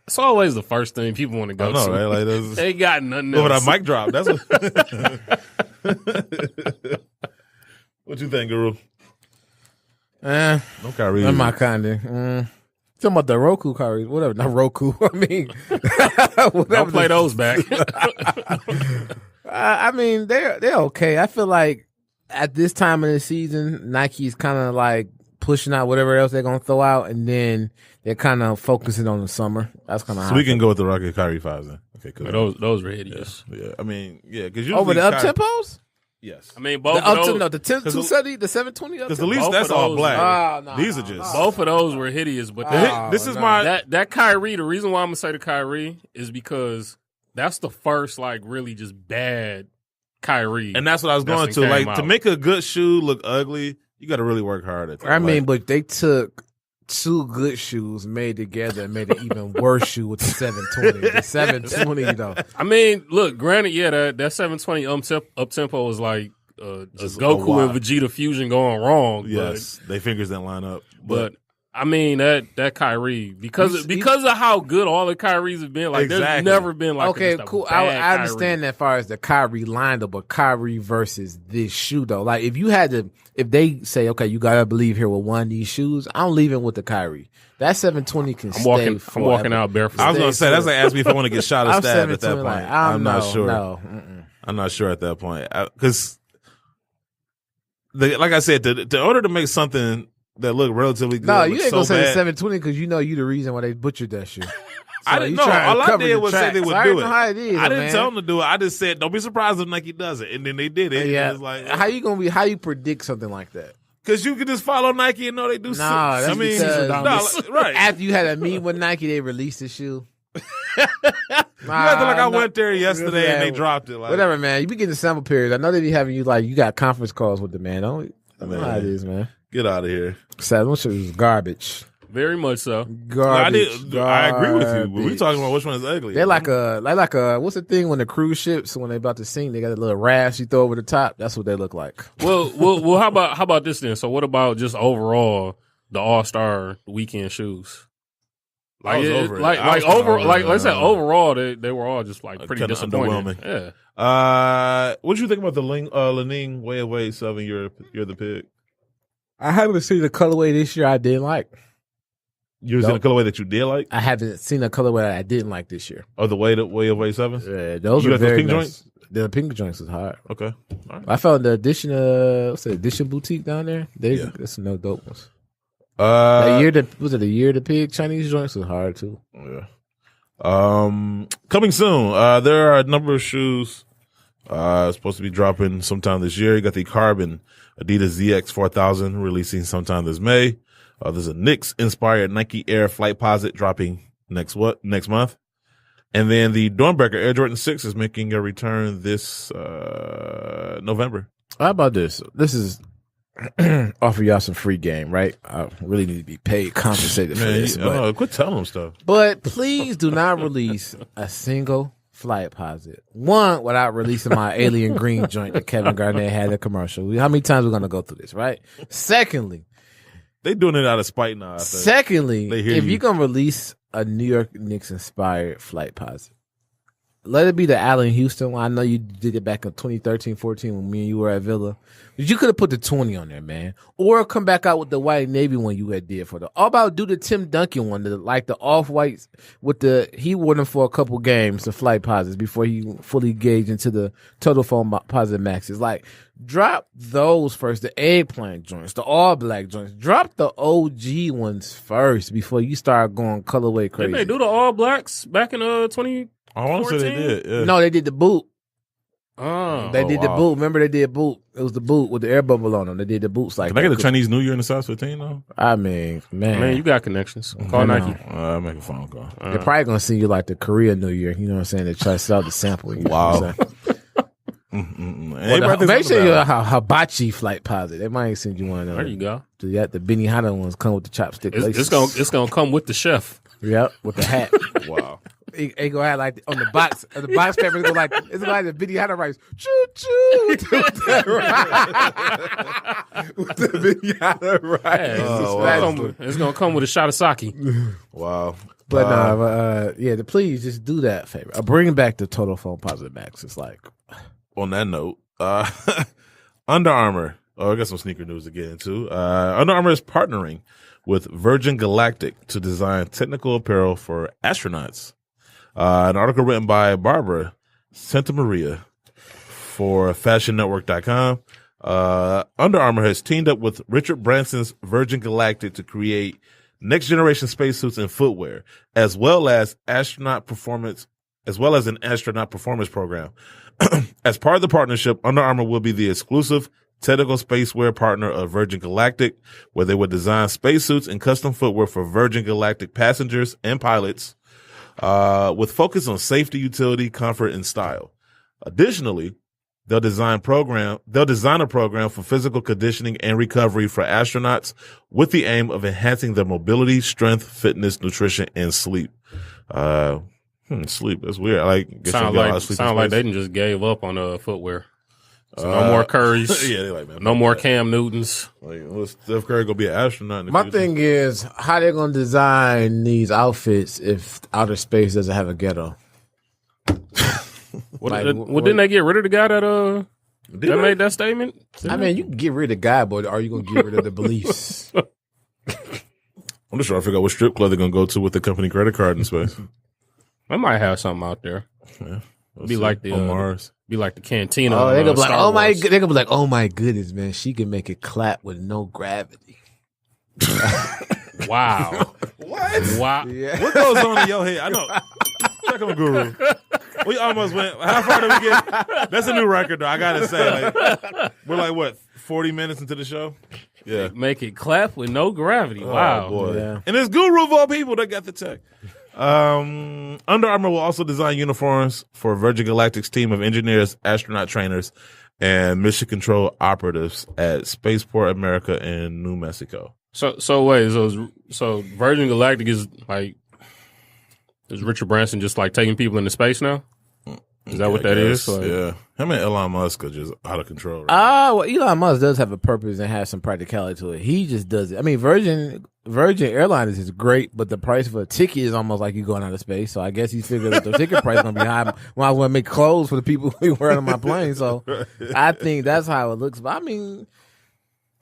It's always the first thing people want to go to. Right? Like, they got nothing else. But that mic drop. That's what. What you think, Guru? No Kyrie. Not my kind of. Talking about the Roku Kyrie, whatever. Not Roku. I mean, don't play those back. I mean, they're okay. I feel like at this time of the season, Nike's kind of like pushing out whatever else they're gonna throw out, and then they're kind of focusing on the summer. That's kind of so we can go with the Rocket Kyrie 5s then. Okay, cool. Yeah, those were hideous. Yeah. I mean, because over the up-tempos. Yes. I mean, both of those. No, the 270, the 720 because at least that's all black. These are just. Both of those were hideous, but that Kyrie, the reason why I'm going to say the Kyrie is because that's the first, like, really just bad Kyrie. And that's what I was going to. Like, to make a good shoe look ugly, you got to really work hard at that. I mean, but they took two good shoes made together and made an even worse shoe with the 720. The 720, though. I mean, look, granted, that 720 up-tempo was like a Goku and Vegeta fusion going wrong. Yes, their fingers didn't line up. But I mean that Kyrie because of how good all the Kyries have been. Like there's never been like okay, a cool. bad I understand that far as the Kyrie lineup, but Kyrie versus this shoe though. Like if they say okay, you gotta believe here with one of these shoes, I'm leaving with the Kyrie. That 720 can I'm walking out barefoot. I was gonna say that's like asking me if I want to get shot or stabbed at that point. Like, I'm not sure. No. I'm not sure at that point because, like I said, in order to make something that look relatively good, no, you ain't gonna say bad, the 720 because you know you the reason why they butchered that shoe. I didn't know. All I did was say they would do it. I didn't tell them to do it. I just said, don't be surprised if Nike does it. And then they did it. Yeah. It was like, how you predict something like that? Because you can just follow Nike and know they do something. That's because right. After you had a meet with Nike, they released the shoe. You acted like I went there yesterday and they dropped it. Like, whatever, man. You be getting sample periods. I know they be having you like you got conference calls with the man. I know how it is, man. Get out of here. Sad, those shoes is garbage. Very much so. Garbage. I agree with you. But we talking about which one is ugly. They're like a what's the thing when the cruise ships when they about to sink, they got a little rash you throw over the top. That's what they look like. Well, how about this then? So what about just overall the All-Star weekend shoes? Like let's say overall they were all just like pretty disappointing. Yeah. What did you think about the Lening Way 7? You're the pig. I haven't seen the colorway this year I didn't like. You seen a colorway that you did like? I haven't seen a colorway that I didn't like this year. Oh, the Way of Way 7s? Yeah, those you are very pink nice. joints? The pink joints is hard. Okay. All right. I found the Edition boutique down there. There's some no dope ones. Was it the year the pig Chinese joints was hard too. Yeah. Coming soon. There are a number of shoes supposed to be dropping sometime this year. You got the Carbon Adidas ZX 4000 releasing sometime this May. There's a Knicks inspired Nike Air Flight Posit dropping next month. And then the Dornbecker Air Jordan 6 is making a return this November. How about this? This is offer y'all some free game, right? I really need to be paid, compensated for this. Quit telling them stuff. But please do not release a single Flight Posit. One, without releasing my alien green joint that Kevin Garnett had in a commercial. How many times we're going to go through this, right? Secondly, they doing it out of spite now. I think. Secondly, if you're going to release a New York Knicks inspired Flight Posit, let it be the Allen Houston one. I know you did it back in 2013-14 when me and you were at Villa. But you could have put the 20 on there, man. Or come back out with the white Navy one you had did for the. All about do the Tim Duncan one, like the off-whites with he wore them for a couple games, the Flight Posits, before he fully gauged into the Total Foam Posit Maxes. Like, drop those first, the eggplant joints, the all-black joints. Drop the OG ones first before you start going colorway crazy. Didn't they do the all-blacks back in 2014? I want to say they did. Yeah. No, they did the boot. They did the boot. Remember they did boot. It was the boot with the air bubble on them. They did the boots like Can I get a Chinese New Year in the South 15 though? I mean, man, you got connections. Call Nike. I'll make a phone call. They're probably gonna send you like the Korea New Year. You know what I'm saying? They try to sell the sample. You know wow. Make sure you're a hibachi Flight Posit. They might send you one of them. There you go. The Benihana ones come with the chopstick laces. It's gonna come with the chef. Yep, with the hat. Wow. It go out like on the box. The box paper go like it's like the Benihana rice. Choo choo. With the Benihana rice. Wow. It's gonna come with a shot of sake. Wow. But please just do that favor. Bring back the Total Foam Posit Max. It's like on that note, Under Armour. I got some sneaker news to get into. Under Armour is partnering with Virgin Galactic to design technical apparel for astronauts. An article written by Barbara Santamaria for FashionNetwork.com. Under Armour has teamed up with Richard Branson's Virgin Galactic to create next generation spacesuits and footwear, as well as an astronaut performance program. As part of the partnership, Under Armour will be the exclusive technical spacewear partner of Virgin Galactic, where they would design spacesuits and custom footwear for Virgin Galactic passengers and pilots, with focus on safety, utility, comfort, and style. Additionally, they'll design a program for physical conditioning and recovery for astronauts with the aim of enhancing their mobility, strength, fitness, nutrition, and sleep. Sleep. That's weird. Sound like they just gave up on footwear. So no more Currys. Yeah, they like, man. No more Cam Newtons. Like, well, Steph Curry gonna be an astronaut in the My future. thing is, how they gonna design these outfits if outer space doesn't have a ghetto? Didn't they get rid of the guy that made that statement? I mean, you can get rid of the guy, but are you gonna get rid of the beliefs? I'm just trying to figure out what strip club they're gonna go to with the company credit card in space. They might have something out there. Yeah, Be like the on Mars. Be like the cantina. Oh, they're gonna be like, Star oh my, Wars. they're gonna be like, oh my goodness, man, she can make it clap with no gravity. Wow. What? Wow. Yeah. What goes on in your head? I know. Check on Guru. We almost went. How far did we get? That's a new record, though. I gotta say, like, we're like what 40 minutes into the show. Yeah. Make it clap with no gravity. Wow. Oh, boy. Yeah. And it's Guru of all people that got the tech. Under Armour will also design uniforms for Virgin Galactic's team of engineers, astronaut trainers, and mission control operatives at Spaceport America in New Mexico. So wait, so Virgin Galactic is like, is Richard Branson just like taking people into space now? Is that what that is? Like, yeah. Him and Elon Musk are just out of control. Right? Well, Elon Musk does have a purpose and has some practicality to it. He just does it. I mean, Virgin Airlines is great, but the price for a ticket is almost like you going out of space. So I guess he figured that the ticket price is gonna be high. Well, I want to make clothes for the people who wear on my plane. So I think that's how it looks. But I mean,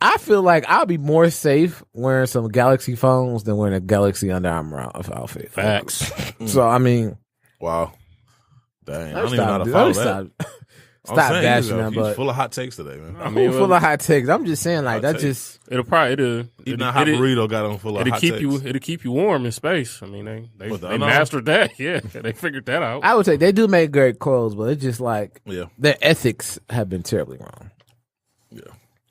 I feel like I'll be more safe wearing some Galaxy phones than wearing a Galaxy Under Armour outfit. Facts. So I mean, Wow. Dang, I don't even know how to follow that. Stop I'm saying, bashing him, he's but full of hot takes today, man. I mean, full of hot takes. I'm just saying, like Hot that. takes. Just it'll Even a hot burrito got on full of hot takes. it'll keep you warm in space. I mean, they What, the they Under Armour? mastered that. Yeah, they figured that out. I would say they do make great clothes, but it's just like Yeah, their ethics have been terribly wrong. yeah.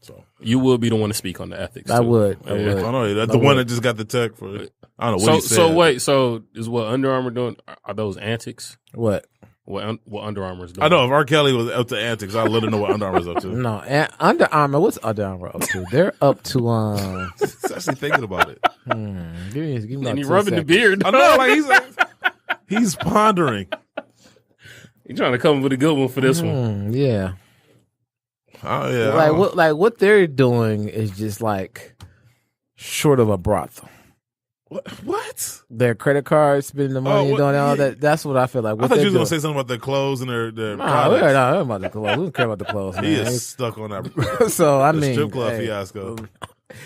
So You would be the one to speak on the ethics. I too. would. I Yeah. would. I know that's the one that just got the tech for. I don't know what he said. So wait, so is what Under Armour doing? Are those antics? What? What Under Armour is doing? I know if R. Kelly was up to antics, I'd let him know what Under Armour's up to. No, and Under Armour. What's Under Armour up to? They're up to He's actually thinking about it. give me And about he 2 rubbing the seconds. beard. I know, like he's pondering. He's trying to come up with a good one for this one. Yeah, Oh yeah, what they're doing is just like short of a brothel. What? Their credit cards, spending the money, what- doing all yeah. that. That's what I feel like. I What thought you they're was gonna doing. say something about their clothes and their Nah, we're products. not about the clothes. We don't care about the clothes, He man. is stuck on that So I the mean, strip club hey, fiasco.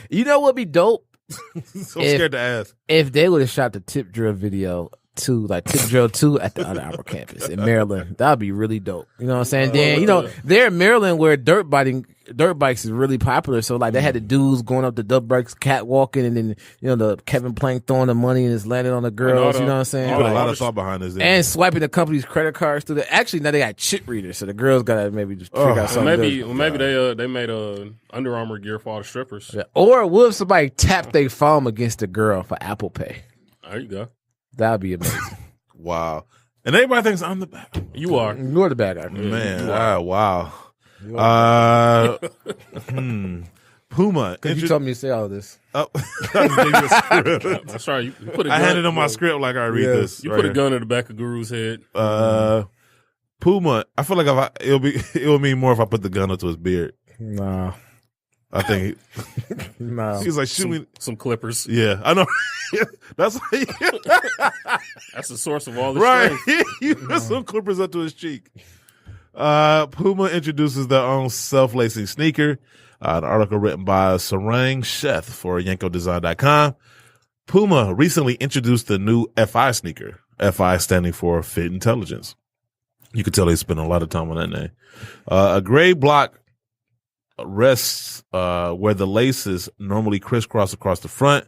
you know what'd be dope So scared to ask. if they would have shot the tip drill video too, like tip drill 2 at the Under Armour campus in Maryland. That'd be really dope. You know what I'm saying? Then they're in Maryland where dirt bikes is really popular. So like they had the dudes going up the dirt bikes, catwalking, and then the Kevin Plank throwing the money and it's landing on the girls. You know what I'm saying? You put a Like, lot of thought behind this. didn't and you? swiping the company's credit cards through the. Actually, now they got chip readers, so the girls gotta maybe just figure out Well, something. maybe good. they made Under Armour gear for all the strippers. Yeah. Or what if somebody tapped their phone against a girl for Apple Pay? There you go. That'd be amazing. Wow. And everybody thinks I'm the bad You are. You're the bad guy. man. Wow. Puma. Because you told me to say all this. Oh, I just gave you a script. That's right. You put a I gun, handed him my script like I read Yeah. this. You right put a here. gun in the back of Guru's head. Puma. I feel like it'll mean more if I put the gun up to his beard. Nah. I think No. he's like shoot me. Some clippers. Yeah, I know. That's That's the source of all the right. strength. You put some clippers up to his cheek. Puma introduces their own self-lacing sneaker. An article written by Sarang Sheth for YankoDesign.com. Puma recently introduced the new FI sneaker. FI standing for Fit Intelligence. You can tell they spent a lot of time on that name. A gray block rests where the laces normally crisscross across the front.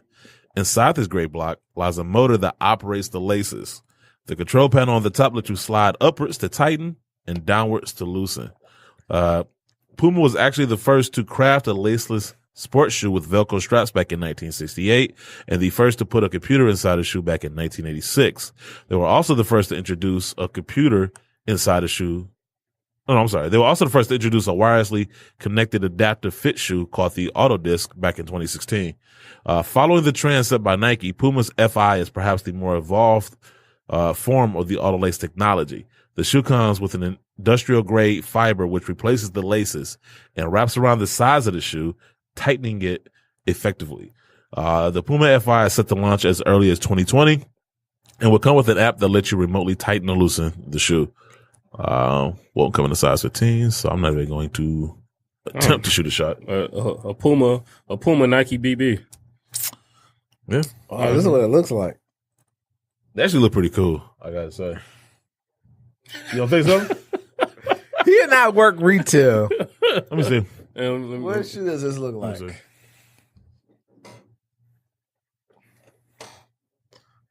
Inside this gray block lies a motor that operates the laces. The control panel on the top lets you slide upwards to tighten and downwards to loosen. Puma was actually the first to craft a laceless sports shoe with Velcro straps back in 1968 and the first to put a computer inside a shoe back in 1986. They were also the first to introduce a computer inside a shoe. Oh, no, I'm sorry. They were also the first to introduce a wirelessly connected adaptive fit shoe called the Autodisc back in 2016. Following the trend set by Nike, Puma's FI is perhaps the more evolved form of the Autolace technology. The shoe comes with an industrial grade fiber, which replaces the laces and wraps around the sides of the shoe, tightening it effectively. The Puma FI is set to launch as early as 2020 and will come with an app that lets you remotely tighten or loosen the shoe. Won't come in a size 15, so I'm not even going to attempt to shoot a shot. A Puma Nike BB. Yeah. Oh, this is what it looks like. They actually look pretty cool, I gotta say. You don't think so? He did not work retail. Let me see. What shoe does this look Let me like? see.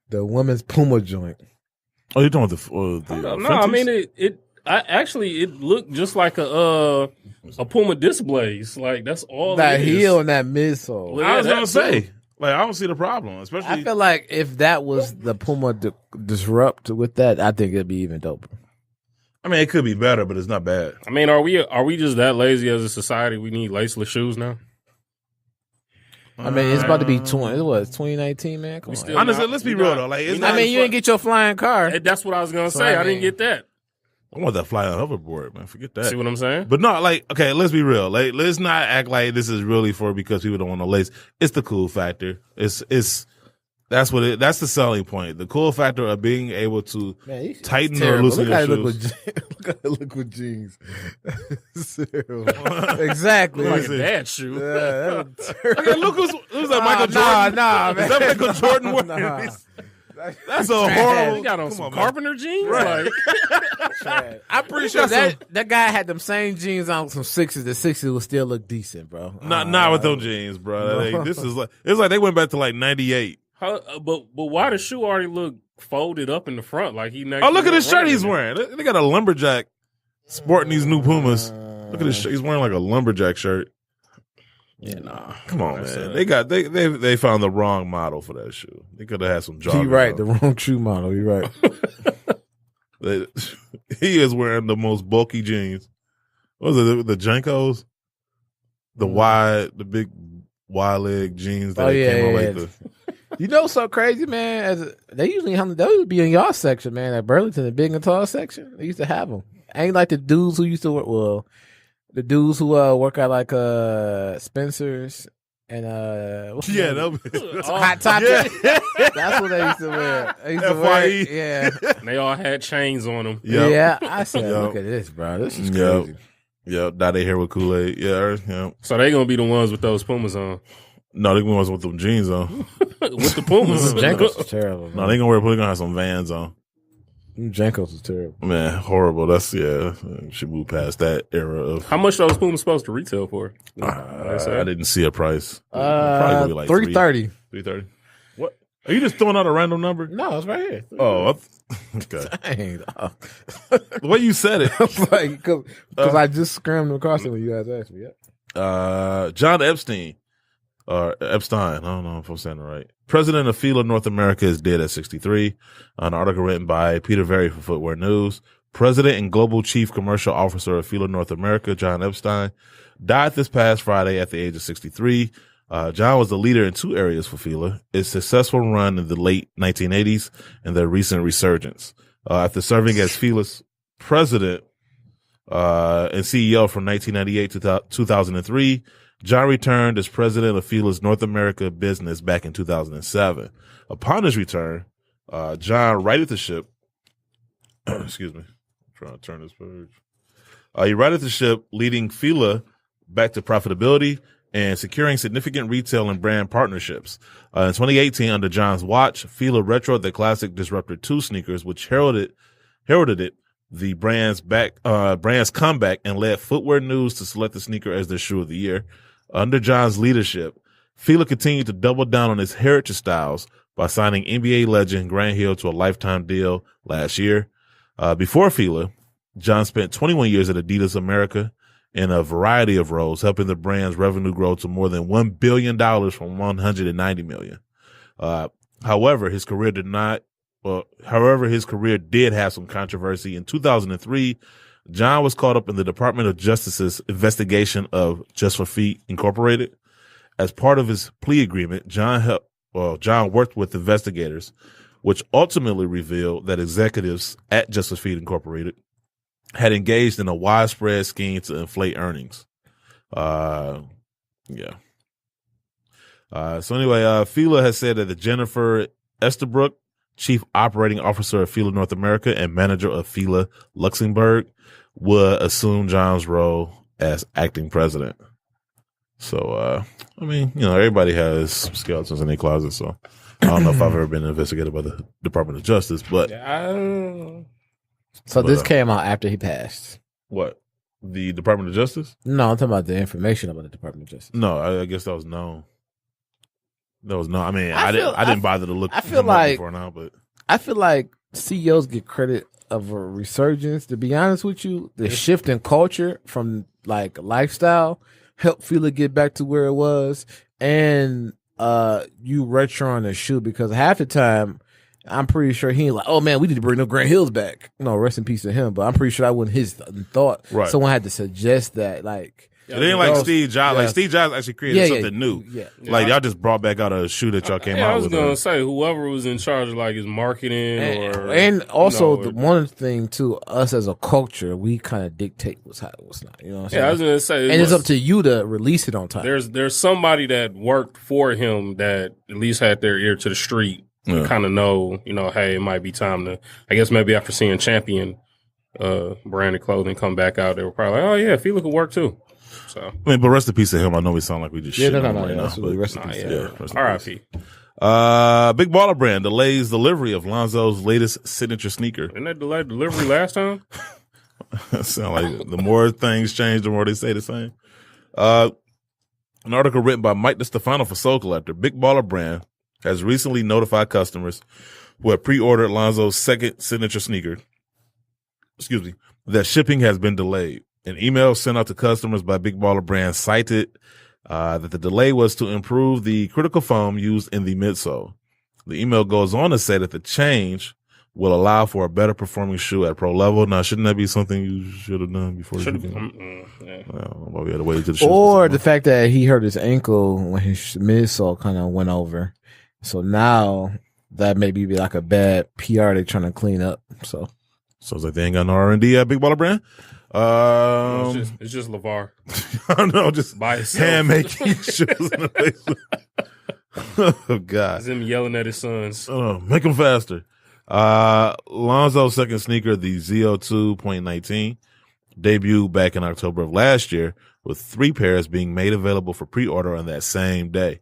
The woman's Puma joint. Oh, you're talking about the No, I mean it looked just like a Puma disc blaze. Like that's all. That it is. heel and that midsole. Well, I was yeah, gonna that say, too. like, I don't see the problem, especially. I feel like if that was the Puma disrupt with that, I think it'd be even doper. I mean, it could be better, but it's not bad. I mean, are we just that lazy as a society? We need laceless shoes now. I mean, it's about to be 2019, man. Come on. still- Honestly, not- let's be we real not- though. Like, we it's not- not. I mean, you didn't get your flying car. Hey, that's what I was gonna So, say. I I didn't mean- get that. I want that flying hoverboard, man. Forget that. See what I'm saying? But no, like, okay, let's be real. Like, let's not act like this is really for because people don't want to lace. It's the cool factor. That's the selling point. The cool factor of being able to Man, tighten or terrible. loosen Look how your he look shoes. look how he look with jeans. Exactly. Like see. a dad shoe. Yeah, that was Okay, look who's that Michael Jordan. Nah, man. Is that Michael Jordan wearing Nah. these? That's a horrible. He got on Come some on, man. carpenter jeans. Right. Like, I'm pretty sure that guy had them same jeans on with some sixes. The sixes would still look decent, bro. Not with those jeans, bro. Like, this is like it's like they went back to like '98. but why the shoe already look folded up in the front? Like he. Oh, look at the shirt he's wearing. They got a lumberjack sporting these new Pumas. Look at his shirt. He's wearing like a lumberjack shirt. Yeah, nah. Come on, man. They found the wrong model for that shoe. They could have had some joggers. You're right. on. The wrong shoe model. You're right. He is wearing the most bulky jeans. What was it? The Jankos? The big wide leg jeans that came on like the. You know what's so crazy, man? They would be in y'all section, man. At Burlington, the big and tall section. They used to have them. Ain't like the dudes who used to work. Well, the dudes who work at like Spencer's and what's the name? Hot Topic. Yeah. That's what they used to wear. They used to FYE. yeah. They all had chains on them. Yep. Yeah. I said, Yep. look at this, bro. This is Yep. crazy. Yep. Now they here with Kool-Aid. Yeah. So they gonna be the ones with those Pumas on. No, they ones with them jeans on. With the Pumas. Jankos is terrible. No, they gonna have some Vans on. Jankos is terrible. Man, horrible. Should move past that era of. How much those Pumas supposed to retail for? I didn't see a price. $330. $330. What? Are you just throwing out a random number? No, it's right here. Oh, okay. Dang. The way you said it. Like, because I just scrambled across it when you guys asked me. Yeah. John Epstein, or Epstein, I don't know if I'm saying it right. President of Fila North America is dead at 63. An article written by Peter Very for Footwear News. President and Global Chief Commercial Officer of Fila North America, John Epstein, died this past Friday at the age of 63. John was the leader in two areas for Fila: its successful run in the late 1980s and their recent resurgence. After serving as Fila's president and CEO from 1998 to 2003, John returned as president of Fila's North America business back in 2007. Upon his return, John righted the ship. Excuse me. I'm trying to turn this page. He righted the ship, leading Fila back to profitability and securing significant retail and brand partnerships. In 2018, under John's watch, Fila retroed the classic Disruptor 2 sneakers, which heralded it the brand's comeback and led Footwear News to select the sneaker as their shoe of the year. Under John's leadership, Fila continued to double down on its heritage styles by signing NBA legend Grant Hill to a lifetime deal last year. Before Fila, John spent 21 years at Adidas America in a variety of roles, helping the brand's revenue grow to more than $1 billion from $190 million. However, his career did have some controversy. In 2003, John was caught up in the Department of Justice's investigation of Just for Feet Incorporated. As part of his plea agreement, John worked with investigators, which ultimately revealed that executives at Just for Feet Incorporated had engaged in a widespread scheme to inflate earnings. Yeah. So anyway, Fila has said that the Jennifer Estabrook, Chief Operating Officer of Fila North America and manager of Fila Luxembourg, would assume John's role as acting president. So, I mean, everybody has skeletons in their closet, so I don't know if I've ever been investigated by the Department of Justice, but. So this came out after he passed. What? The Department of Justice? No, I'm talking about the information about the Department of Justice. No, I guess that was known. That was known. I mean, I didn't bother to look. I feel like before now, but I feel like CEOs get credit of a resurgence. To be honest with you, the shift in culture from like lifestyle helped Fila get back to where it was, and you retro on the shoe because half the time. I'm pretty sure he ain't like, oh man, we need to bring the Grant Hills back. Rest in peace to him. But I'm pretty sure that wasn't his thought. Right. Someone had to suggest that, like. It ain't like Steve Jobs. Like Steve Jobs actually created something new. Yeah. Like y'all just brought back out a shoe that y'all came out with. I was gonna say whoever was in charge of like his marketing and also one thing too, us as a culture, we kind of dictate what's hot, what's not. You know what I'm saying? I was gonna say, and it's up to you to release it on time. There's somebody that worked for him that at least had their ear to the street. Yeah. Kind of know, hey, it might be time to. I guess maybe after seeing Champion branded clothing come back out, they were probably like, oh yeah, Fila could work too. So I mean, but rest in peace to him. I know we sound like we just shit on him right now. Absolutely. Rest in peace. R.I.P. Big Baller Brand delays delivery of Lonzo's latest signature sneaker. Didn't that delay delivery last time? Sound like the more things change, the more they stay the same. An article written by Mike DeStefano for Soul Collector. Big Baller Brand has recently notified customers who have pre-ordered Lonzo's second signature sneaker, that shipping has been delayed. An email sent out to customers by Big Baller Brand cited that the delay was to improve the critical foam used in the midsole. The email goes on to say that the change will allow for a better performing shoe at pro level. Now, shouldn't that be something you should have done before? Well, we had to wait to the shoe. Or the fact that he hurt his ankle when his midsole kind of went over. So now that may be like a bad PR they're trying to clean up. So it's like they ain't got no R&D at Big Baller Brand. It's just Lavar. I know, just by itself. hand making shoes in the face. Oh God! He's him yelling at his sons. Oh, make them faster. Lonzo's second sneaker, the ZO2.19, debuted back in October of last year, with 3 pairs being made available for pre-order on that same day.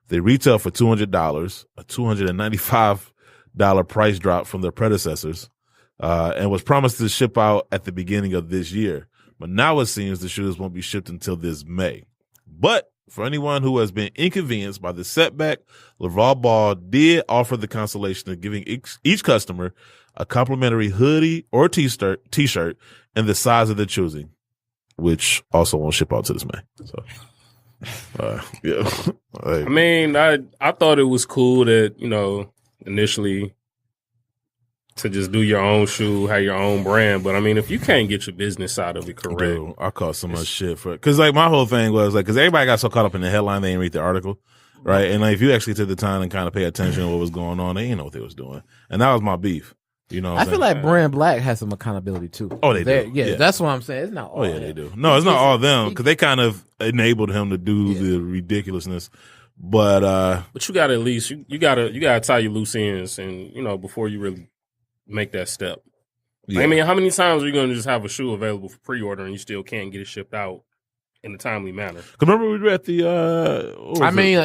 They retail for $200, a $295 price drop from their predecessors, and was promised to ship out at the beginning of this year. But now it seems the shoes won't be shipped until this May. But for anyone who has been inconvenienced by the setback, Lavar Ball did offer the consolation of giving each customer a complimentary hoodie or t-shirt in the size of their choosing, which also won't ship out to this May. So. Yeah. I mean, I thought it was cool that, initially to just do your own shoe, have your own brand. But I mean, if you can't get your business side of it correct. Dude, I caught so much shit for it. Cause like my whole thing was like, cause everybody got so caught up in the headline, they didn't read the article. Right. And like, if you actually took the time and kind of pay attention to what was going on, they didn't know what they was doing. And that was my beef. I feel like Brand Black has some accountability too. Oh, they do. Yeah, that's what I'm saying. It's not all. Oh, yeah, they do. No, it's not all them because they kind of enabled him to do the ridiculousness. But you got to at least you got to tie your loose ends, and before you really make that step. Yeah. I mean, how many times are you going to just have a shoe available for pre-order and you still can't get it shipped out in a timely manner? Remember we were at the.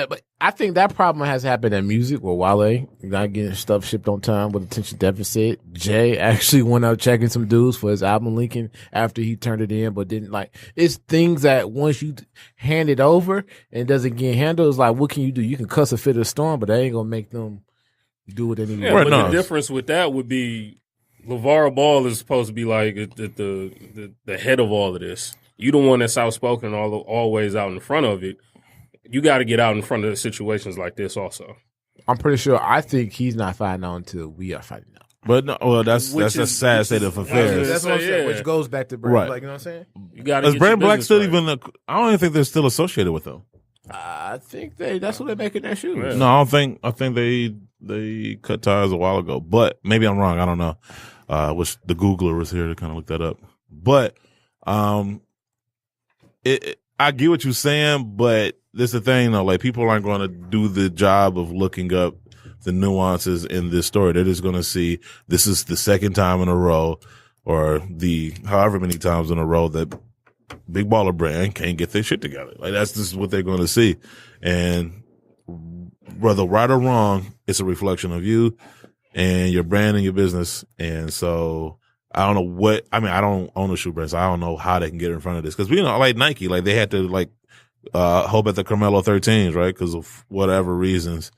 But I think that problem has happened in music with Wale not getting stuff shipped on time with attention deficit. Jay actually went out checking some dudes for his album linking after he turned it in, but didn't it's things that once you hand it over and it doesn't get handled, it's like, what can you do? You can cuss a fit of a storm, but that ain't gonna make them do what they need. Yeah, but the difference with that would be LeVar Ball is supposed to be like the head of all of this. You the one that's outspoken, always out in front of it. You got to get out in front of situations like this also. I'm pretty sure. I think he's not fighting out until we are fighting out. But no, well, that's a sad state of affairs. That's what I'm saying. Which goes back to Brand Black. You know what I'm saying? You got to. Is Brand Black still even? I don't even think they're still associated with them. I think that's what they're making their shoes. Yeah. No, I don't think. I think they cut ties a while ago. But maybe I'm wrong. I don't know. Wish the Googler was here to kind of look that up. But I get what you're saying, but this is the thing though. Like people aren't going to do the job of looking up the nuances in this story. They're just going to see this is the second time in a row, or the however many times in a row that Big Baller Brand can't get their shit together. Like that's just what they're going to see, and whether right or wrong, it's a reflection of you and your brand and your business. And so I don't know I don't own a shoe brand, so I don't know how they can get in front of this. Cause we know, like Nike, like they had to hope at the Carmelo 13s, right? Cause of whatever reasons.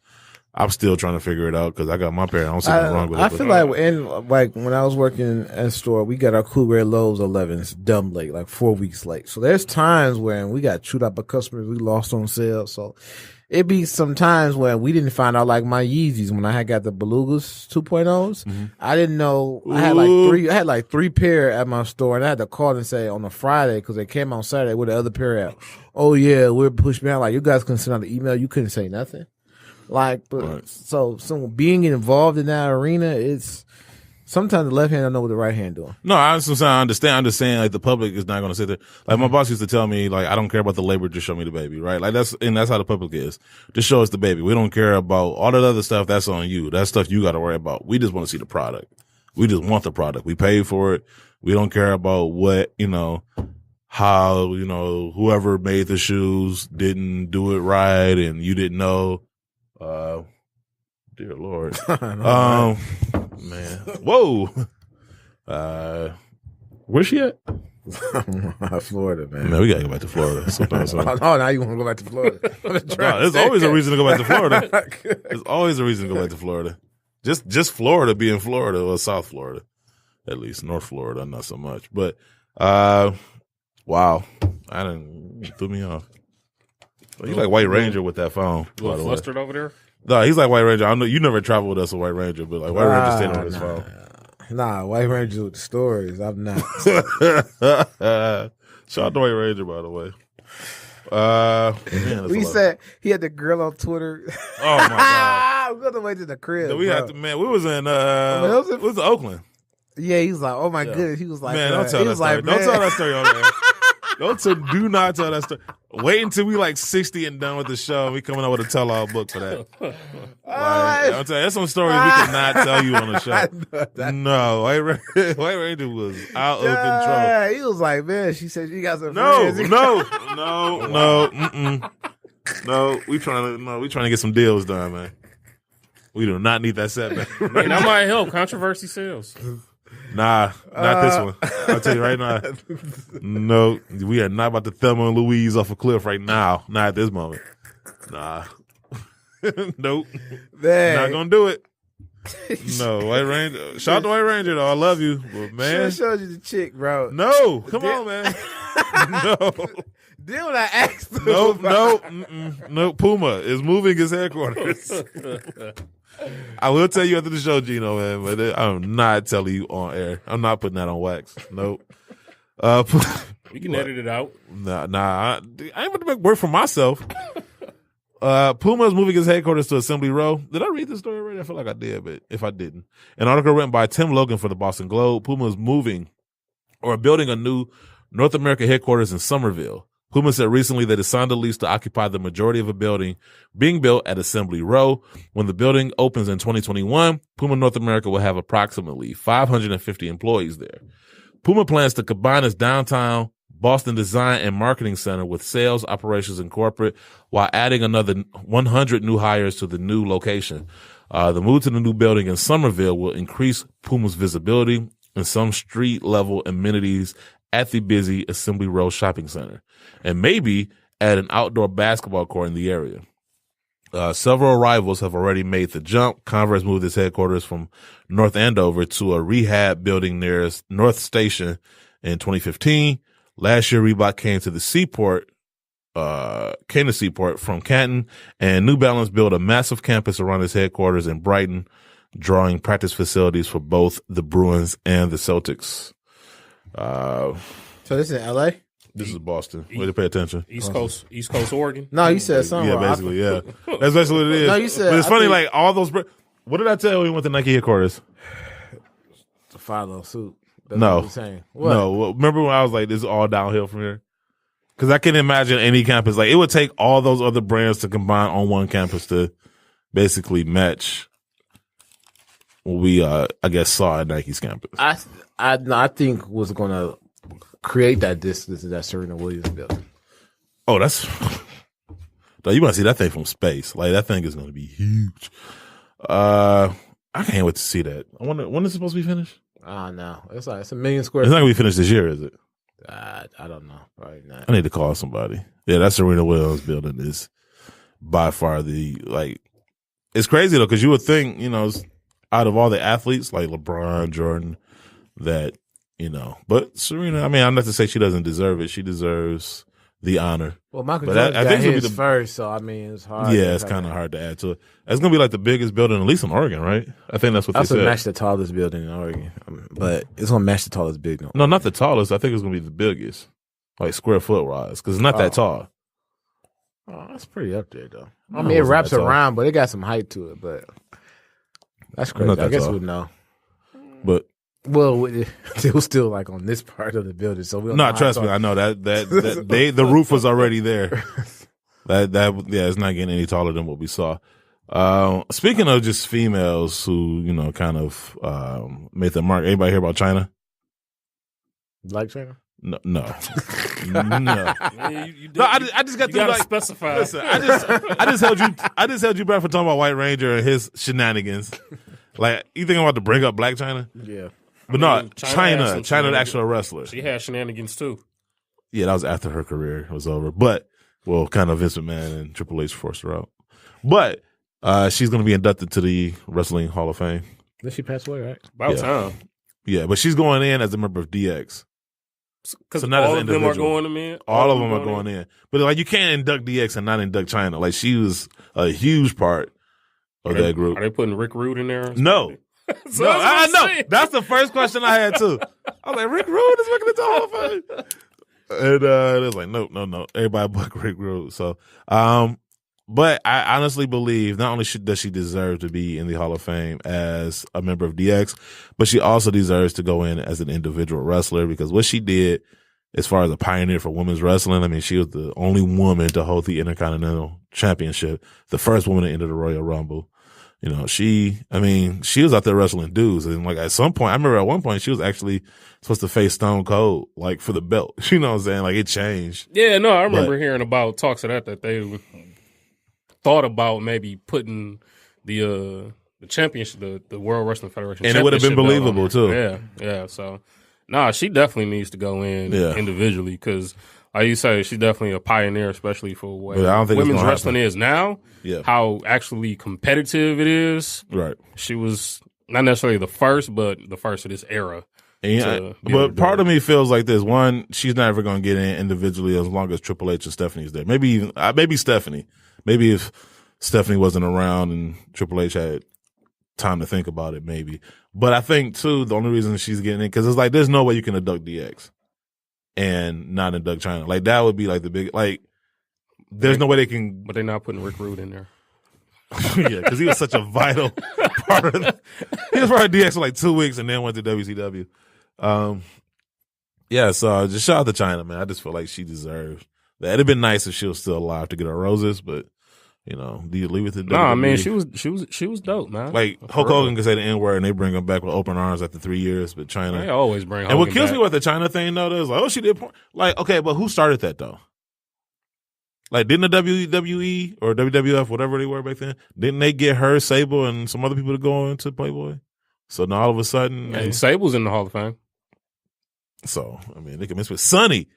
I'm still trying to figure it out because I got my pair. I don't see nothing wrong with it. I feel like when I was working at a store, we got our Cool Red Lows 11s dumb late, like 4 weeks late. So there's times when we got chewed up by customers, we lost on sale. So it'd be some times when we didn't find out, like my Yeezys when I had got the Belugas 2.0s. Mm-hmm. I didn't know. I had like three pair at my store, and I had to call and say on a Friday because they came on Saturday with the other pair out. Oh yeah, we're pushed me out. Like you guys couldn't send out an email. You couldn't say nothing. Like, but right. So being involved in that arena, it's sometimes the left hand don't know what the right hand doing. No, I understand. I'm just saying, like the public is not going to sit there. Like my boss used to tell me, like I don't care about the labor, just show me the baby, right? Like that's how the public is. Just show us the baby. We don't care about all that other stuff. That's on you. That's stuff you got to worry about. We just want to see the product. We just want the product. We paid for it. We don't care about what how whoever made the shoes didn't do it right, and you didn't know. Dear Lord. Man. Whoa. Where's she at? Florida, man. Man, we gotta go back to Florida. Oh, now you want to go back to Florida? No, there's always a reason to go back to Florida. There's always a reason to go back to Florida. Just Florida being Florida, or South Florida, at least. North Florida, not so much. But wow, threw me off. He's like White Ranger with that phone. You look flustered over there? No, he's like White Ranger. I know you never traveled with us with White Ranger, but like White Ranger standing on his phone. Nah, White Ranger with the stories. I'm not. Shout out to White Ranger, by the way. Man, we said he had the girl on Twitter. Oh my god! I'm gonna wait to the crib. We had to, man. We was in it was Oakland. Yeah, he was like, oh my goodness. He was like, man, don't tell that story. Don't tell that story on there. Do not tell that story. Wait until we like 60 and done with the show. We coming up with a tell-all book for that. I'll tell you, there's some stories we cannot tell you on the show. No, White Ranger was out of control. He was like, man, she said she got some friends. No. We trying to get some deals done, man. We do not need that setback. Hey, that might help. Controversy sales. Nah, not this one. I'll tell you right now. No, we are not about to Thelma and Louise off a cliff right now. Not at this moment. Nah. Nope. Man. Not gonna do it. No, White Ranger. Shout out to White Ranger though. I love you. But man. Showed you the chick, bro. No. Come on, man. No. Then when I asked him. No. PUMA is moving his headquarters. I will tell you after the show, Gino, man, but I'm not telling you on air. I'm not putting that on wax. Nope. You can edit it out. Nah. I ain't about to make work for myself. PUMA is moving his headquarters to Assembly Row. Did I read this story already? I feel like I did, but if I didn't. An article written by Tim Logan for the Boston Globe. PUMA is building a new North America headquarters in Somerville. PUMA said recently that it signed a lease to occupy the majority of a building being built at Assembly Row. When the building opens in 2021, PUMA North America will have approximately 550 employees there. PUMA plans to combine its downtown Boston design and marketing center with sales, operations, and corporate, while adding another 100 new hires to the new location. The move to the new building in Somerville will increase PUMA's visibility and some street-level amenities at the busy Assembly Row shopping center, and maybe add an outdoor basketball court in the area. Several rivals have already made the jump. Converse moved its headquarters from North Andover to a rehab building near North Station in 2015. Last year, Reebok came to Seaport from Canton, and New Balance built a massive campus around its headquarters in Brighton, drawing practice facilities for both the Bruins and the Celtics. So this is LA? This is Boston. Way to pay attention. East Coast, Oregon. No, you said something. Yeah, basically, yeah. That's basically what it is. No, you said. But it's funny, like all those. What did I tell you when we went to Nike headquarters? It's a $5 suit. That's No. what you're saying. What? No, well, remember when I was like, this is all downhill from here? Because I can imagine any campus, like, it would take all those other brands to combine on one campus to basically match what we, I guess, saw at Nike's campus. I think what's going to create that distance is that Serena Williams building. Oh, that's. No, you want to see that thing from space. Like, that thing is going to be huge. I can't wait to see that. I wonder, when is it supposed to be finished? No. It's like, it's 1 million square It's not feet. going to be finished this year, is it? I don't know. Probably not. I need to call somebody. Yeah, that Serena Williams building is by far the, like, it's crazy though, because you would think, you know, out of all the athletes, like LeBron, Jordan, that, you know, but Serena, I mean, I'm not to say she doesn't deserve it. She deserves the honor. Well, Michael But Jordan I got think it'll be his the- first, so I mean, it's hard. Yeah, it's kind of hard to add to it. It's going to be like the biggest building, at least in Oregon, right? I think that's what That's they what said. match the tallest building in Oregon, but it's gonna match the tallest building. No, not the tallest. I think it's going to be the biggest, like square foot wise, because it's not that tall. Oh, that's pretty up there, though. I No, mean, it it wasn't wraps that tall. around, but it got some height to it. But that's crazy. Not that I guess tall. we'd know. But Well, it was still like on this part of the building, so we don't know no, how trust me, tall- I know that the roof was already there. Yeah, it's not getting any taller than what we saw. Speaking of just females who, you know, kind of made their mark. Anybody hear about China? Like China. No, no. Man, you No, I just got you to gotta like specify. listen. I just held you back for talking about White Ranger and his shenanigans. Like, you think I'm about to bring up Black China? Yeah. But I mean, no, China China, has some the shenanigans. actual wrestler. She had shenanigans too. Yeah, that was after her career was over. But, well, kind of Vince McMahon and Triple H forced her out. But she's going to be inducted to the Wrestling Hall of Fame. Did she pass away? Right. About Yeah. time. Yeah, but she's going in as a member of DX. Because So not as all an of them are individual. going in. All of them are going in. But, like, you can't induct DX and not induct China. Like, she was a huge part of that group. Are they putting Rick Rude in there? No. So No, that's what I I'm know. saying. That's the first question I had too. I was like, Rick Rude is making it to Hall of Fame. And it was like, no. Everybody but Rick Rude. So, but I honestly believe not only does she deserve to be in the Hall of Fame as a member of DX, but she also deserves to go in as an individual wrestler because what she did as far as a pioneer for women's wrestling, I mean, she was the only woman to hold the Intercontinental Championship, the first woman to enter the Royal Rumble. You know, she was out there wrestling dudes. And like at some point, I remember at one point she was actually supposed to face Stone Cold, like for the belt. You know what I'm saying? Like it changed. Yeah, no, I remember hearing about talks of that they thought about maybe putting the championship, the World Wrestling Federation, And it would have been championship belt believable, on her. too. Yeah. So, nah, she definitely needs to go in individually because, like you say, she's definitely a pioneer, especially for what But I don't think it's women's gonna wrestling happen. is now. Yeah. How actually competitive it is. Right. She was not necessarily the first, but the first of this era. And but part of me feels like this. One, she's not ever going to get in individually as long as Triple H and Stephanie's there. Maybe Stephanie. Maybe if Stephanie wasn't around and Triple H had time to think about it, maybe. But I think, too, the only reason she's getting in, because it's like there's no way you can induct DX and not induct China. Like, that would be like the big, like, there's no way they can. But they're not putting Rick Rude in there. Yeah, because he was such a vital part of it. He was part of DX for like 2 weeks and then went to WCW. Yeah, so just shout out to China, man. I just feel like she deserves that. It'd have been nice if she was still alive to get her roses, but you know, do you leave it to WWE? Nah, man, she was dope, man. Like For Hulk real. Hogan can say the N word and they bring him back with open arms after 3 years, but China. They always bring And what Hogan kills back. me with the China thing though is like, oh, she did porn. Like, okay, but who started that though? Like, didn't the WWE or WWF, whatever they were back then, didn't they get her, Sable, and some other people to go into Playboy? So now all of a sudden, And Sable's in the Hall of Fame. so I mean, they can miss with Sonny,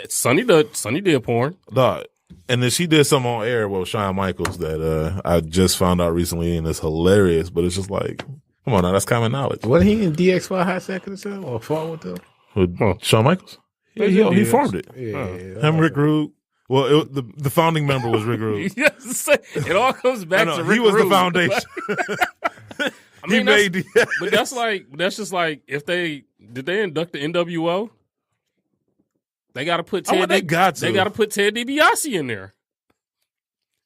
Sonny did porn. dog, and then she did something on air with Shawn Michaels that I just found out recently, and it's hilarious. But it's just like, come on now, that's common knowledge. Wasn't he in DX for a hot second or something? Or fought with them? With Shawn Michaels, yeah, he formed it. Yeah. Him, Rick Rude. Well, the founding member was Rick Rude. Yes, it all comes I back know, to Rick he was Rude. the foundation. I mean, he made DX. but that's just like if did they induct the NWO? They got to put Ted. they got to. They got to put Ted DiBiase in there.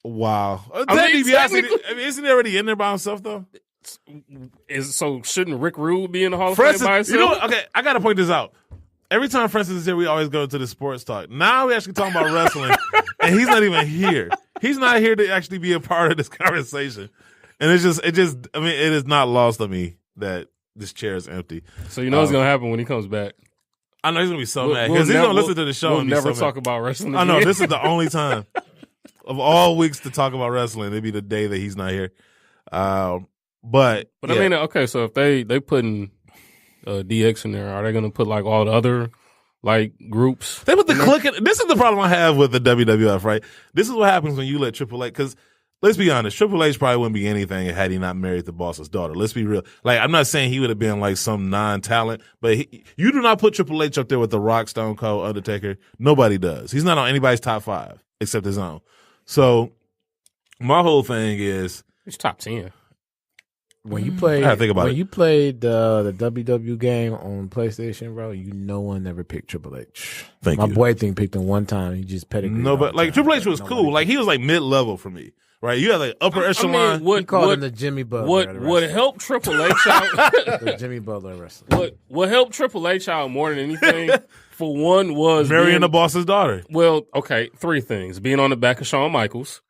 Wow. I Ted mean, DiBiase, technically- isn't he already in there by himself though? shouldn't Rick Rude be in the Hall of Francis, Fame by himself? you know what? Okay, I got to point this out. Every time Francis is here, we always go to the sports talk. Now we actually talking about wrestling, and he's not even here. He's not here to actually be a part of this conversation. And it is not lost on me that this chair is empty. So you know what's gonna happen when he comes back. I know he's gonna be so mad because he's gonna listen to the show. We'll and be never so talk mad. about wrestling. I know again. this is the only time of all weeks to talk about wrestling. It'd be the day that he's not here. But I mean, okay. So if they putting DX in there, are they gonna put like all the other like groups? they put the click. This is the problem I have with the WWF. Right. This is what happens when you let Triple H. Because let's be honest, Triple H probably wouldn't be anything had he not married the boss's daughter. Let's be real. Like, I'm not saying he would have been like some non-talent, but you do not put Triple H up there with The Rock, Stone Cold, Undertaker. Nobody does. He's not on anybody's top 5 except his own. So my whole thing is, It's top 10. When you played, I gotta think about when it. you played the WW game on PlayStation, bro, no one ever picked Triple H. Thank My you. boy thing picked him one time. He just pedigreed. No, all but the like time. Triple H was Nobody cool. Like picked he was like mid-level for me, right? You had like upper echelon. him. He called him the Jimmy Butler. What helped Triple H out? the Jimmy Butler wrestler. What helped Triple H out more than anything, for one, was marrying the boss's daughter. Well, okay, 3 things: being on the back of Shawn Michaels,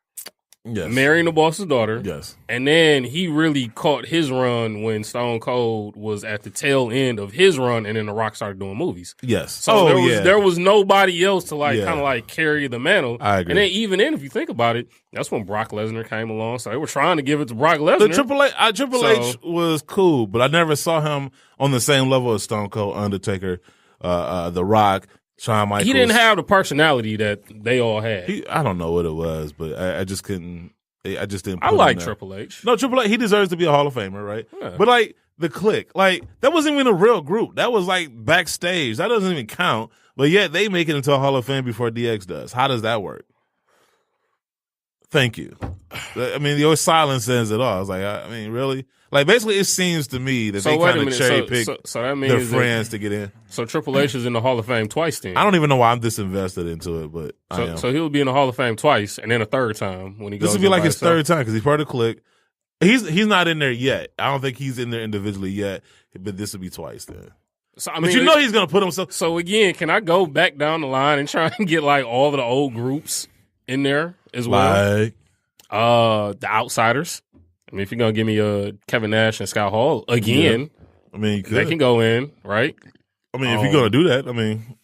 Yes. marrying the boss's daughter, Yes. and then he really caught his run when Stone Cold was at the tail end of his run, and then The Rock started doing movies. Yes. So there was nobody else to Yeah. kind of like carry the mantle. I agree. And then even then, if you think about it, that's when Brock Lesnar came along. So they were trying to give it to Brock Lesnar. The Triple H was cool, but I never saw him on the same level as Stone Cold, Undertaker, The Rock, Shawn Michaels. He didn't have the personality that they all had. I don't know what it was, but I just couldn't. I just didn't. I put him like there. Triple H. No, Triple H. He deserves to be a Hall of Famer, right? Yeah. But like the Clique, like that wasn't even a real group. That was like backstage. That doesn't even count. But yet they make it into a Hall of Fame before DX does. How does that work? Thank you. I mean, your silence says it all. I was like, I mean, really? Like, basically, it seems to me that So they wait a kind of minute. cherry pick So that means their that- friends to get in. So Triple H is in the Hall of Fame twice then. I don't even know why I'm disinvested into it, but I am. So he'll be in the Hall of Fame twice, and then a third time when he goes. This would be in like by his himself. third time because he's part of the Clique. He's not in there yet. I don't think he's in there individually yet, but this would be twice then. So, But you know he's going to put himself. So again, can I go back down the line and try and get like all of the old groups in there as well? Like, The Outsiders. I mean, if you're gonna give me Kevin Nash and Scott Hall again, I mean, you could. they can go in, right? I mean, if you're going to do that, I mean,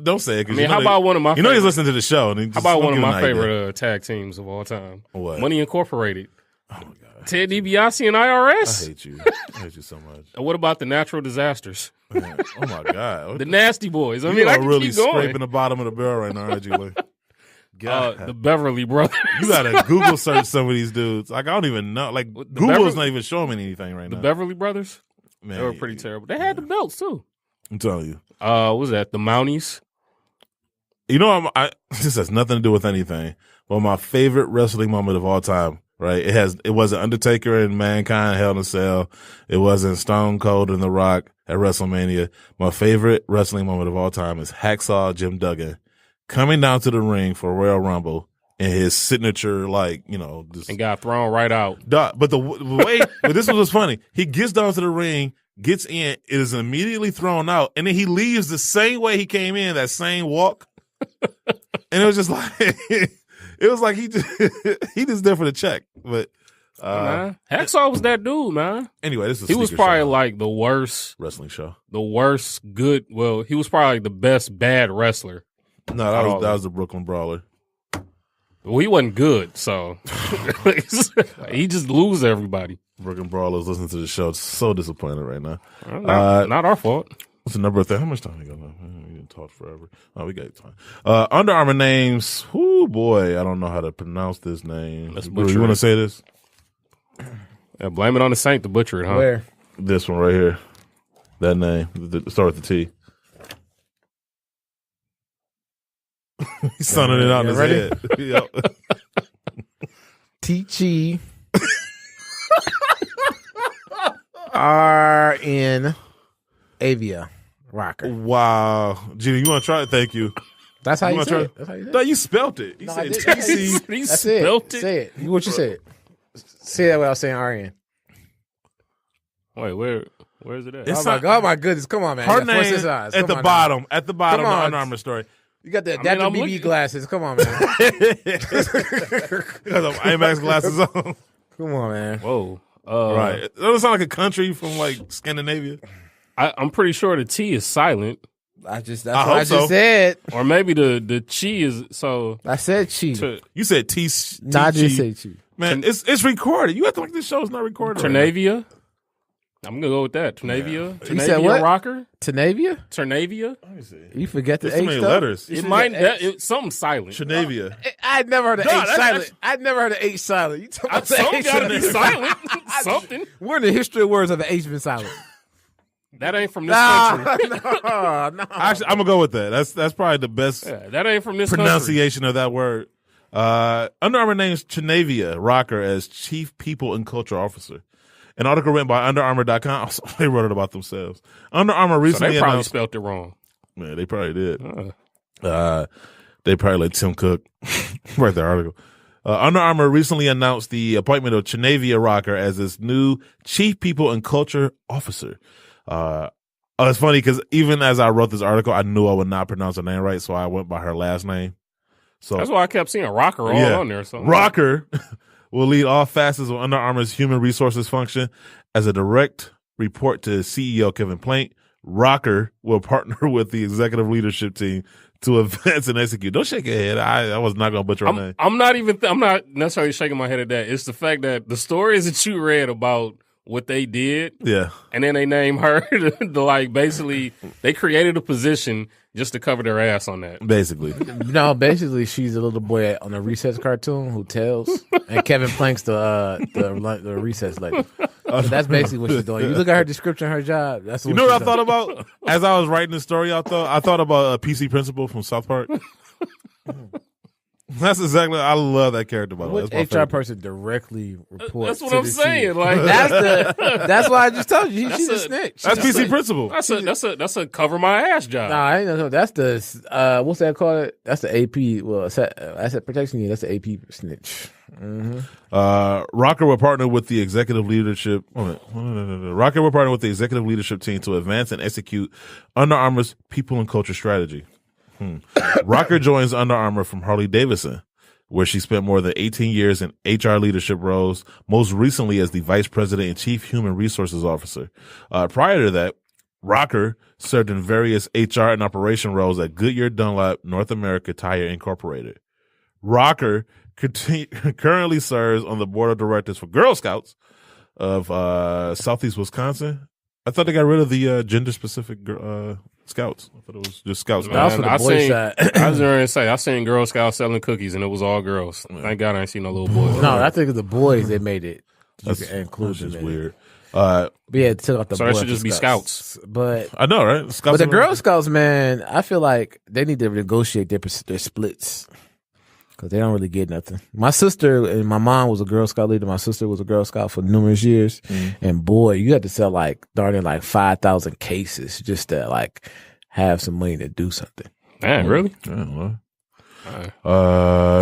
don't say it. 'Cause I mean, how about one of my? You know he's favorite- listening to the show. And How about one of my favorite tag teams of all time? What? Money Incorporated. Oh my god, Ted DiBiase and I IRS. hate you. I hate you so much. And what about the Natural Disasters? Man, oh my god, The Nasty Boys. I you mean, I are can really keep going. scraping the bottom of the barrel right now, aren't you? Like, God, The Beverly Brothers. you gotta Google search some of these dudes. Like I don't even know. Like Google's not even showing me anything right The now. Beverly Brothers. Man, They were pretty terrible. They had the belts too. I'm telling you. What was that? The Mounties. You know, this has nothing to do with anything. But my favorite wrestling moment of all time, right? It wasn't Undertaker and Mankind Hell in a Cell. It wasn't Stone Cold and The Rock at WrestleMania. My favorite wrestling moment of all time is Hacksaw Jim Duggan coming down to the ring for Royal Rumble and his signature, like, you know, just And got thrown right out. But the way, but this was what's funny. He gets down to the ring, gets in, it is immediately thrown out, and then he leaves the same way he came in, that same walk. And it was just like, it was like he just there for the check. But Man, Hacksaw was that dude, man. anyway, this is He was sneaker probably show, like the worst wrestling show. good. Well, he was probably like the best bad wrestler. No, that was the Brooklyn Brawler. Well, he wasn't good, so he just lose everybody. Brooklyn Brawlers listening to the show. It's so disappointed right now. Not our fault. What's the number of things? How much time we got left? We didn't talk forever. Oh, we got time. Under Armour names. Whoo, boy, I don't know how to pronounce this name. Let's Bro, butcher you want to it. say this? Yeah, blame it on the Saint to butcher it, huh? Where? This one right here. That name. Start with the T. He's sounding it out in his ready? head. Yep. T-Chi R-N Avia Rocker. Wow. Gina, you want to try it? Thank you. That's how you wanna say try- it. That's how you say it. No, you spelt it. You No, I said didn't. TC. He That's spelt it. it. Say it. What you said. Say that without saying R-N. Wait, where is it at? It's Oh my goodness! Come on, man. her You got force name his eyes. at Come the on bottom. At the bottom Come of on. Under Armour story. You got the I'm Dr. BB looking- glasses. Come on, man. Got them IMAX glasses on. Come on, man. Whoa. Right. It doesn't sound like a country from like Scandinavia. I'm pretty sure the T is silent, That's I what hope I so. just said. or maybe the chi is so. I said cheat. You said T. Nah, I just say cheat. Man, it's recorded. You have to like this show is not recorded. Tchernavia. I'm gonna go with that. Tchernavia. You said Tchernavia what? Rocker. Tchernavia? Tchernavia. Let me see. You forget the There's too H many stuff? letters. It might something silent. Tchernavia. I'd never heard of No, H that's silent. actually- I'd never heard of H silent. You talking about the Something H gotta be silent. Something. Where in the history of words have the H been silent? That ain't from this country. no. Actually, I'm gonna go with that. That's probably the best Yeah, that ain't from this country. pronunciation of that word. Under Armour names Tchernavia Rocker as Chief People and Culture Officer. An article written by UnderArmour.com. Also, they wrote it about themselves. Under Armour So recently they probably announced. spelled it wrong. Man, they probably did. They probably let Tim Cook write the article. Under Armour recently announced the appointment of Tchernavia Rocker as its new Chief People and Culture Officer. It's funny because even as I wrote this article, I knew I would not pronounce her name right, so I went by her last name. So That's why I kept seeing Rocker all on there. So Rocker will lead all facets of Under Armour's human resources function as a direct report to CEO Kevin Plank. Rocker will partner with the executive leadership team to advance and execute. Don't shake your head. I was not going to butcher her name. I'm not necessarily shaking my head at that. It's the fact that the stories that you read about what they did, Yeah. and then they name her to like basically they created a position just to cover their ass on that. Basically. No, basically, she's a little boy on a Recess cartoon who tells, and Kevin Plank's the Recess lady. So that's basically what she's doing. You look at her description, of her job. That's what You know what I she's thought about as I was writing the story? I thought about a PC Principal from South Park. That's exactly. I love that character. By the way, Which that's my HR favorite. person directly reports? That's what to I'm the saying. chief? Like That's why I just told you. She's a snitch. That's PC Principal. that's a cover my ass job. Nah, I ain't know. That's the what's that called? That's the AP. Well, asset protection unit. That's the AP snitch. Rocker will partner with the executive leadership. Rocker will partner with the executive leadership team to advance and execute Under Armour's people and culture strategy. Rocker joins Under Armour from Harley Davidson, where she spent more than 18 years in HR leadership roles, most recently as the vice president and chief human resources officer. Prior to that, Rocker served in various HR and operation roles at Goodyear Dunlop North America Tire Incorporated. Rocker currently serves on the board of directors for Girl Scouts of Southeast Wisconsin. I thought they got rid of the gender-specific Scouts. I thought it was just Scouts. That was for the boy side. I was going to say, I seen Girl Scouts selling cookies and it was all girls. Thank God I ain't seen no little boys. No, I think it's the boys they made it. That's include just them in weird. But yeah, it took out the So that boy should just be Scouts. But I know, right? Scouts the are- Girl Scouts, man, I feel like they need to negotiate their splits because they don't really get nothing. My sister and my mom was a Girl Scout leader. My sister was a Girl Scout for numerous years, and boy, you had to sell like darn near like 5,000 cases just to like have some money to do something. Man, really? Yeah,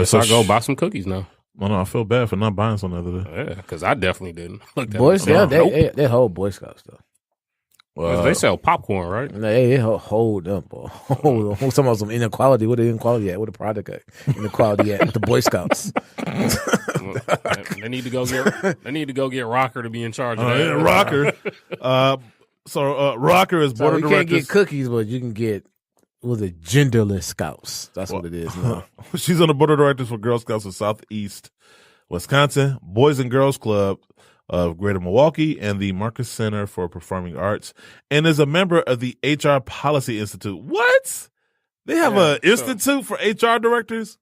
Guess so I'll go buy some cookies now. Well, no, I feel bad for not buying some the other day. Yeah, because I definitely didn't. Look at Boy them. Scouts, Nope. they hold Boy Scouts though. They sell popcorn, right? They hold up, boy. Hold on. Talking about some inequality. What the inequality at? What the product at? Inequality at the Boy Scouts. They need to go get. They need to go get Rocker to be in charge of that. Yeah, Rocker. Rocker is So board of you can't directors. get cookies, but you can get genderless scouts. That's what it is now. She's on the board of directors for Girl Scouts of Southeast Wisconsin, Boys and Girls Club of Greater Milwaukee, and the Marcus Center for Performing Arts, and is a member of the HR Policy Institute. What? They have an institute for HR directors?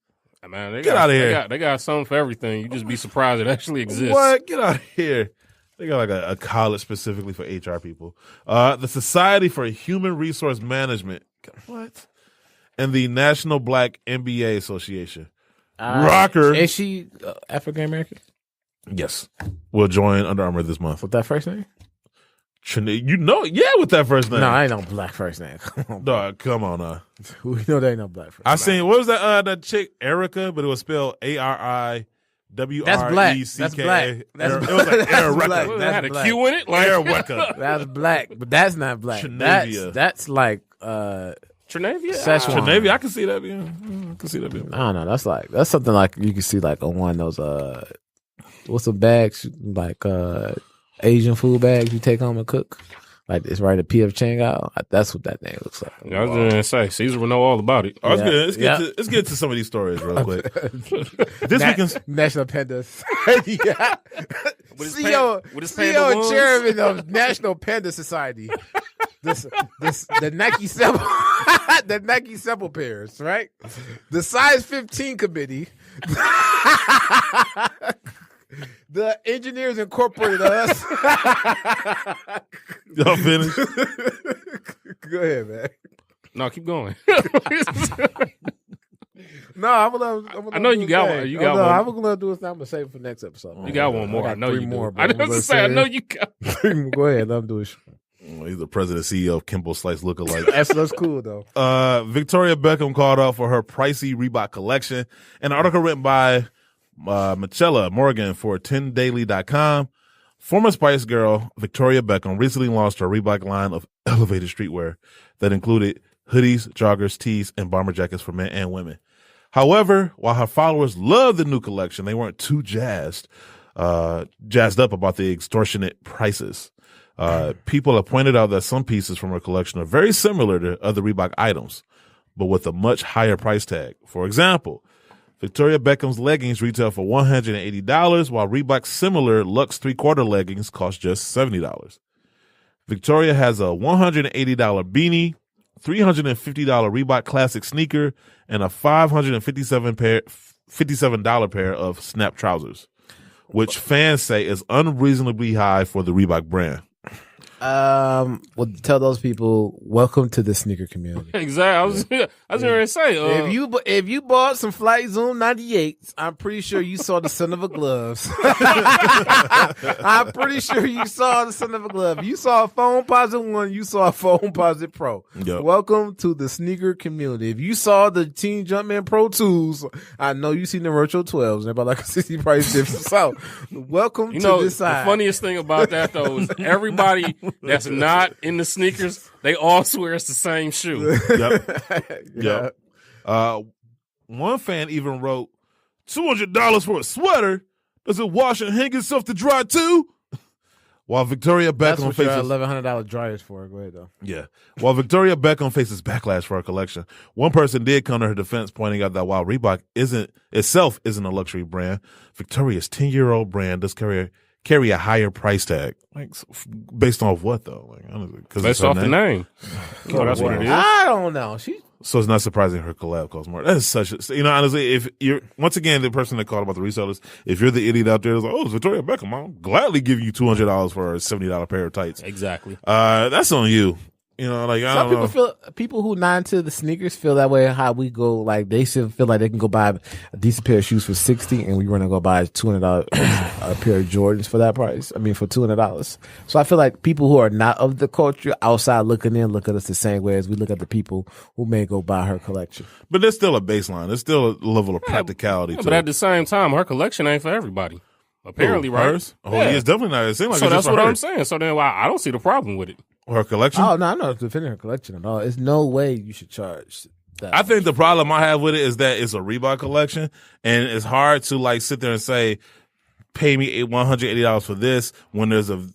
Man, they Get got, outta here. They got something for everything. You just be surprised it actually exists. What? Get out of here. They got like a college specifically for HR people. The Society for Human Resource Management. What? And the National Black MBA Association. Rocker. Is she African American? Yes. Will join Under Armour this month. With that first name? You know, yeah, with that first name. No, I ain't no black first name. Come on. Dog, come on. We know there ain't no black first I seen, what was that chick, Erica, but it was spelled Arica. WRECK. That's black. It was like Air That's black. Wrecker. Well, it That's had a black. Q in it. Like, Air Wrecker. That's black, but that's not black. Tchernavia. That's like Tchernavia? Szechuan. Tchernavia, I can see that being. I can see that being. I don't know. That's something like you can see like on one of those what's the bags like Asian food bags you take home and cook. Like it's right at P.F. Chang out. That's what that thing looks like. I was going to say, Caesar would know all about it. Oh, Yeah. let's get to some of these stories real quick. This weekend, National Panda yeah. With his CEO panda and ones? chairman of National Panda Society. The Nike sample the Nike sample pairs, right? The size 15 committee. The engineers incorporated us. y'all finished. Go ahead, man. No, keep going. No, I'm gonna I know you got one. You got one. I'm gonna do it. I'm gonna save it for next episode. You got one more. I know three you more. do. I was going to say, I know you got Go ahead. Let him do it. He's the president CEO of Kimbo Slice lookalike. That's cool though. Victoria Beckham called out for her pricey Reebok collection. An article written by Michelle Morgan for 10daily.com. Former Spice Girl Victoria Beckham recently launched her Reebok line of elevated streetwear that included hoodies, joggers, tees, and bomber jackets for men and women. However, while her followers loved the new collection, they weren't too jazzed up about the extortionate prices. People have pointed out that some pieces from her collection are very similar to other Reebok items, but with a much higher price tag. For example, Victoria Beckham's leggings retail for $180, while Reebok's similar Luxe 3/4 leggings cost just $70. Victoria has a $180 beanie, $350 Reebok Classic sneaker, and a $57 pair of snap trousers, which fans say is unreasonably high for the Reebok brand. Well, tell those people, welcome to the sneaker community. Exactly. I was going to say, If you bought some Flight Zoom 98s, I'm pretty sure you saw the son of a gloves. I'm pretty sure you saw the son of a glove. You saw a Foam Posit 1, you saw a Foam Posit Pro. Yep. Welcome to the sneaker community. If you saw the Teen Jumpman Pro 2s, I know you seen the Retro 12s. They're about like a 60 price difference. So, welcome to this side. The funniest thing about that, though, is everybody that's not in the sneakers, they all swear it's the same shoe. Yep. One fan even wrote, $200 for a sweater? Does it wash and hang itself to dry too? While Victoria That's Beckham what your faces $1,100 dryers for. Go ahead, though. Yeah. While Victoria Beckham faces backlash for her collection, one person did come to her defense, pointing out that while Reebok isn't a luxury brand, Victoria's 10-year-old brand does carry a higher price tag. Like, based off what though? Like, honestly, Based off the name. That's what it is. I don't know. So it's not surprising her collab costs more. That is such a, honestly, if you're, once again, the person that called about the resellers, if you're the idiot out there that's like, oh, it's Victoria Beckham, I'll gladly give you $200 for a $70 pair of tights. Exactly. That's on you. Like, I Some don't know. people who not into the sneakers feel that way. How we go, like they should feel like they can go buy a decent pair of shoes for $60, and we want to go buy $200 a pair of Jordans for that price. I mean, for $200. So I feel like people who are not of the culture outside looking in look at us the same way as we look at the people who may go buy her collection. But there's still a baseline. There's still a level of practicality to But it. at the same time, her collection ain't for everybody. Apparently, right? Hers? Oh, yeah, it's definitely not. It seems like So it's that's just what for her. I'm saying. So then, I don't see the problem with it. Her collection? Oh no, I'm not defending her collection at all. There's no way you should charge that. I think the problem I have with it is that it's a Reebok collection, and it's hard to like sit there and say, pay me $180 for this when there's a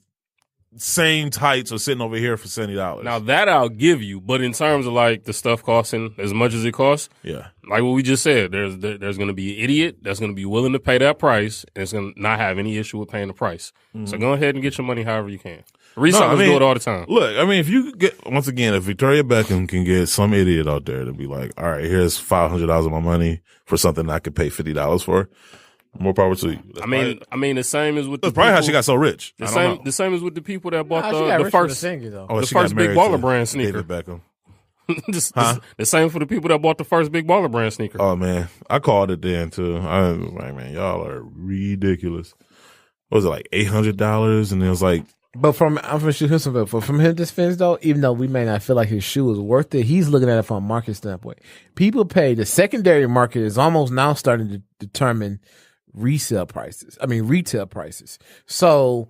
same tights are sitting over here for $70. Now that I'll give you, but in terms of like the stuff costing as much as it costs, yeah, like what we just said, there's going to be an idiot that's going to be willing to pay that price, and it's going to not have any issue with paying the price. So go ahead and get your money however you can. Resellers do it all the time. Look, I mean, if you get, once again, if Victoria Beckham can get some idiot out there to be like, all right, here's $500 of my money for something I could pay $50 for, more power to you. I mean, the same as with That's the probably how people- she got so rich. The I don't same, know. the same as with the people that bought Nah, she got the rich from first, singer, though. Oh, the she got first Big married Baller to brand sneaker. David Beckham. The same for the people that bought the first Big Baller brand sneaker. Oh man, I called it then too. I was like, man, y'all are ridiculous. What was it, like $800? And it was like, But from his defense though, even though we may not feel like his shoe is worth it, he's looking at it from a market standpoint. People pay. The secondary market is almost now starting to determine retail prices. So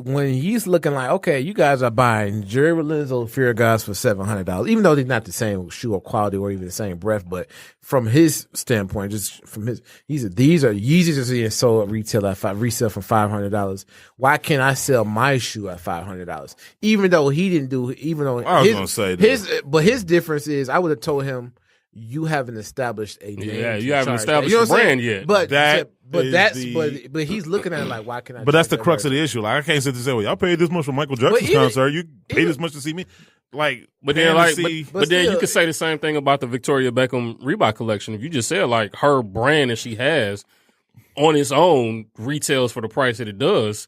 when he's looking like, okay, you guys are buying Jerry Relenzo Fear Gods for $700, even though they're not the same shoe or quality or even the same breadth, but from his standpoint, just from these are Yeezys being sold at retail for $500. Why can't I sell my shoe at $500? Even though he didn't do, I was gonna say that. but his difference is, I would have told him, you haven't established a name. Yeah, you to haven't charge established that. a brand yet. But Is but he's looking at it like, why can I? But that's the charge that crux much? of the issue. Like, I can't sit there and say, well, y'all paid this much for Michael Jackson's even- concert. You paid this much to see me. Like, But then, paying to see- but then you still- could say the same thing about the Victoria Beckham Reebok collection. If you just said like her brand that she has on its own retails for the price that it does,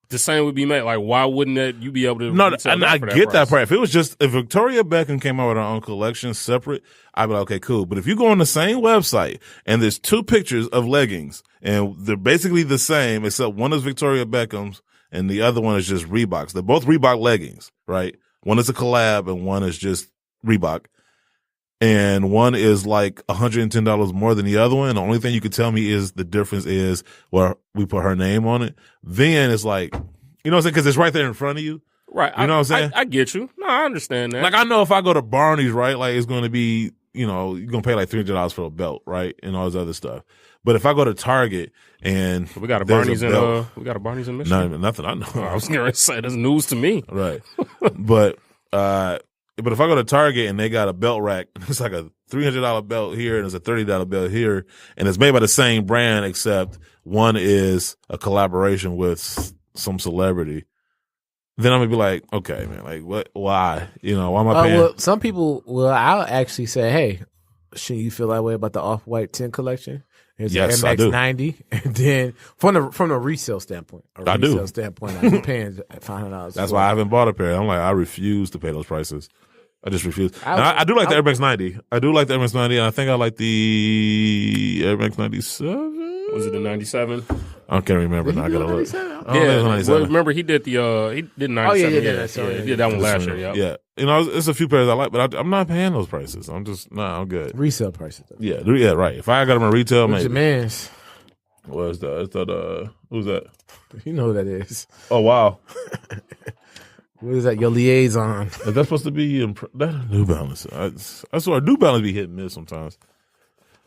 the same would be made. Like, why wouldn't that you be able to? No, retail and that I for get that price? part. If it was just if Victoria Beckham came out with her own collection separate, I'd be like, okay, cool. But if you go on the same website and there's two pictures of leggings and they're basically the same, except one is Victoria Beckham's and the other one is just Reebok's. They're both Reebok leggings, right? One is a collab and one is just Reebok. And one is like $110 more than the other one. And the only thing you could tell me is the difference is where we put her name on it. Then it's like, you know what I'm saying? Because it's right there in front of you. Right. You know what I'm saying? I get you. No, I understand that. Like, I know if I go to Barney's, right, like it's going to be, you know, you're going to pay like $300 for a belt, right? And all this other stuff. But if I go to Target and we got a there's Barney's belt- we got a Barney's in Michigan. nothing I know. I was going to say that's news to me. Right. But if I go to Target and they got a belt rack, it's like a $300 belt here and it's a $30 belt here, and it's made by the same brand except one is a collaboration with some celebrity. Then I'm gonna be like, okay, man, like what? Why? You know, why am I paying? Well, some people will. I'll actually say, hey, shouldn't you feel that way about the Off-White 10 collection? Here's Yes, the I do. MX90, and then from the resale standpoint, I do. I'm paying $500. That's why I haven't bought a pair. I'm like, I refuse to pay those prices. I just refuse. I do like the Air Max 90. I do like the Air Max 90, and I think I like the Air Max 97. Was it the 97? I can't remember. Now I gotta look. $97? Oh, it was Well, 97. remember he did the he did 97. Oh, yeah, He did that one last year. Yeah. Yeah. You know, it's a few pairs I like, but I'm not paying those prices. I'm just, I'm good. Resale prices. Yeah, right. If I got them in retail, What's your maybe. man's? What's that? Is that, who's that? You know who that is. Oh, wow. What is that? Your liaison. Is that supposed to be that New Balance? I swear, New Balance be hit and miss sometimes.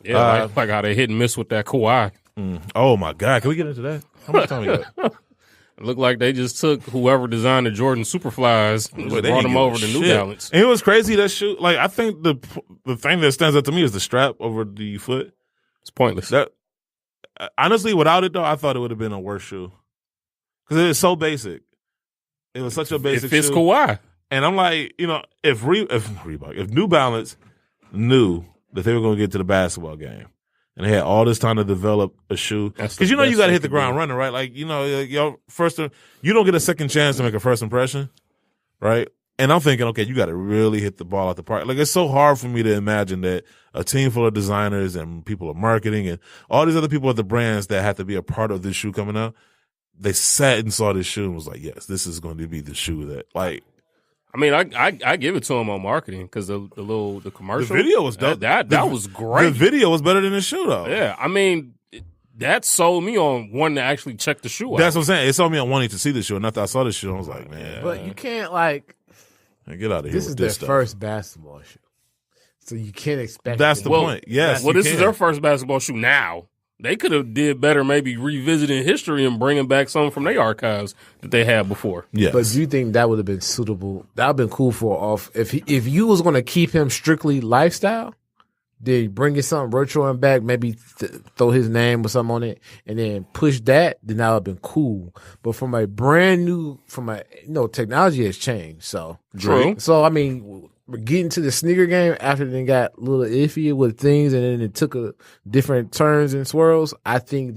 Yeah, like how they hit and miss with that Kawhi. Oh, my God. Can we get into that? How much time we got? It looked like they just took whoever designed the Jordan Superflies and just brought them over to New Balance. And it was crazy, that shoe. Like, I think the thing that stands out to me is the strap over the foot. It's pointless. That honestly, without it though, I thought it would have been a worse shoe because it is so basic. It was such a basic. It fits shoe. Kawhi. And I'm like, you know, if Reebok, if New Balance knew that they were going to get to the basketball game, and they had all this time to develop a shoe, because you know you got to hit the ground running, right? Like, you know, your you don't get a second chance to make a first impression, right? And I'm thinking, okay, you got to really hit the ball out the park. Like, it's so hard for me to imagine that a team full of designers and people of marketing and all these other people at the brands that had to be a part of this shoe coming out, they sat and saw this shoe and was like, yes, this is going to be the shoe that, like. I mean, I give it to them on marketing because the commercial, The video was dope. That was great. The video was better than the shoe, though. Yeah, I mean, that sold me on wanting to actually check the shoe out. That's what I'm saying. It sold me on wanting to see the shoe. And after I saw the shoe, I was like, man. But you can't, like, Get out of here this with is their this stuff. first basketball shoe. So you can't expect That's it. the Well, point. Yes. Well, you this is can. their first basketball shoe now. They could have did better maybe revisiting history and bringing back some from their archives that they had before. Yes. But do you think that would have been suitable? That would have been cool for off. If you was going to keep him strictly lifestyle, then bring in something retro and back, maybe throw his name or something on it, and then push that, then that would have been cool. But from a brand new, technology has changed. So True. So I mean, we're getting to the sneaker game after they got a little iffy with things, and then it took a different turns and swirls. I think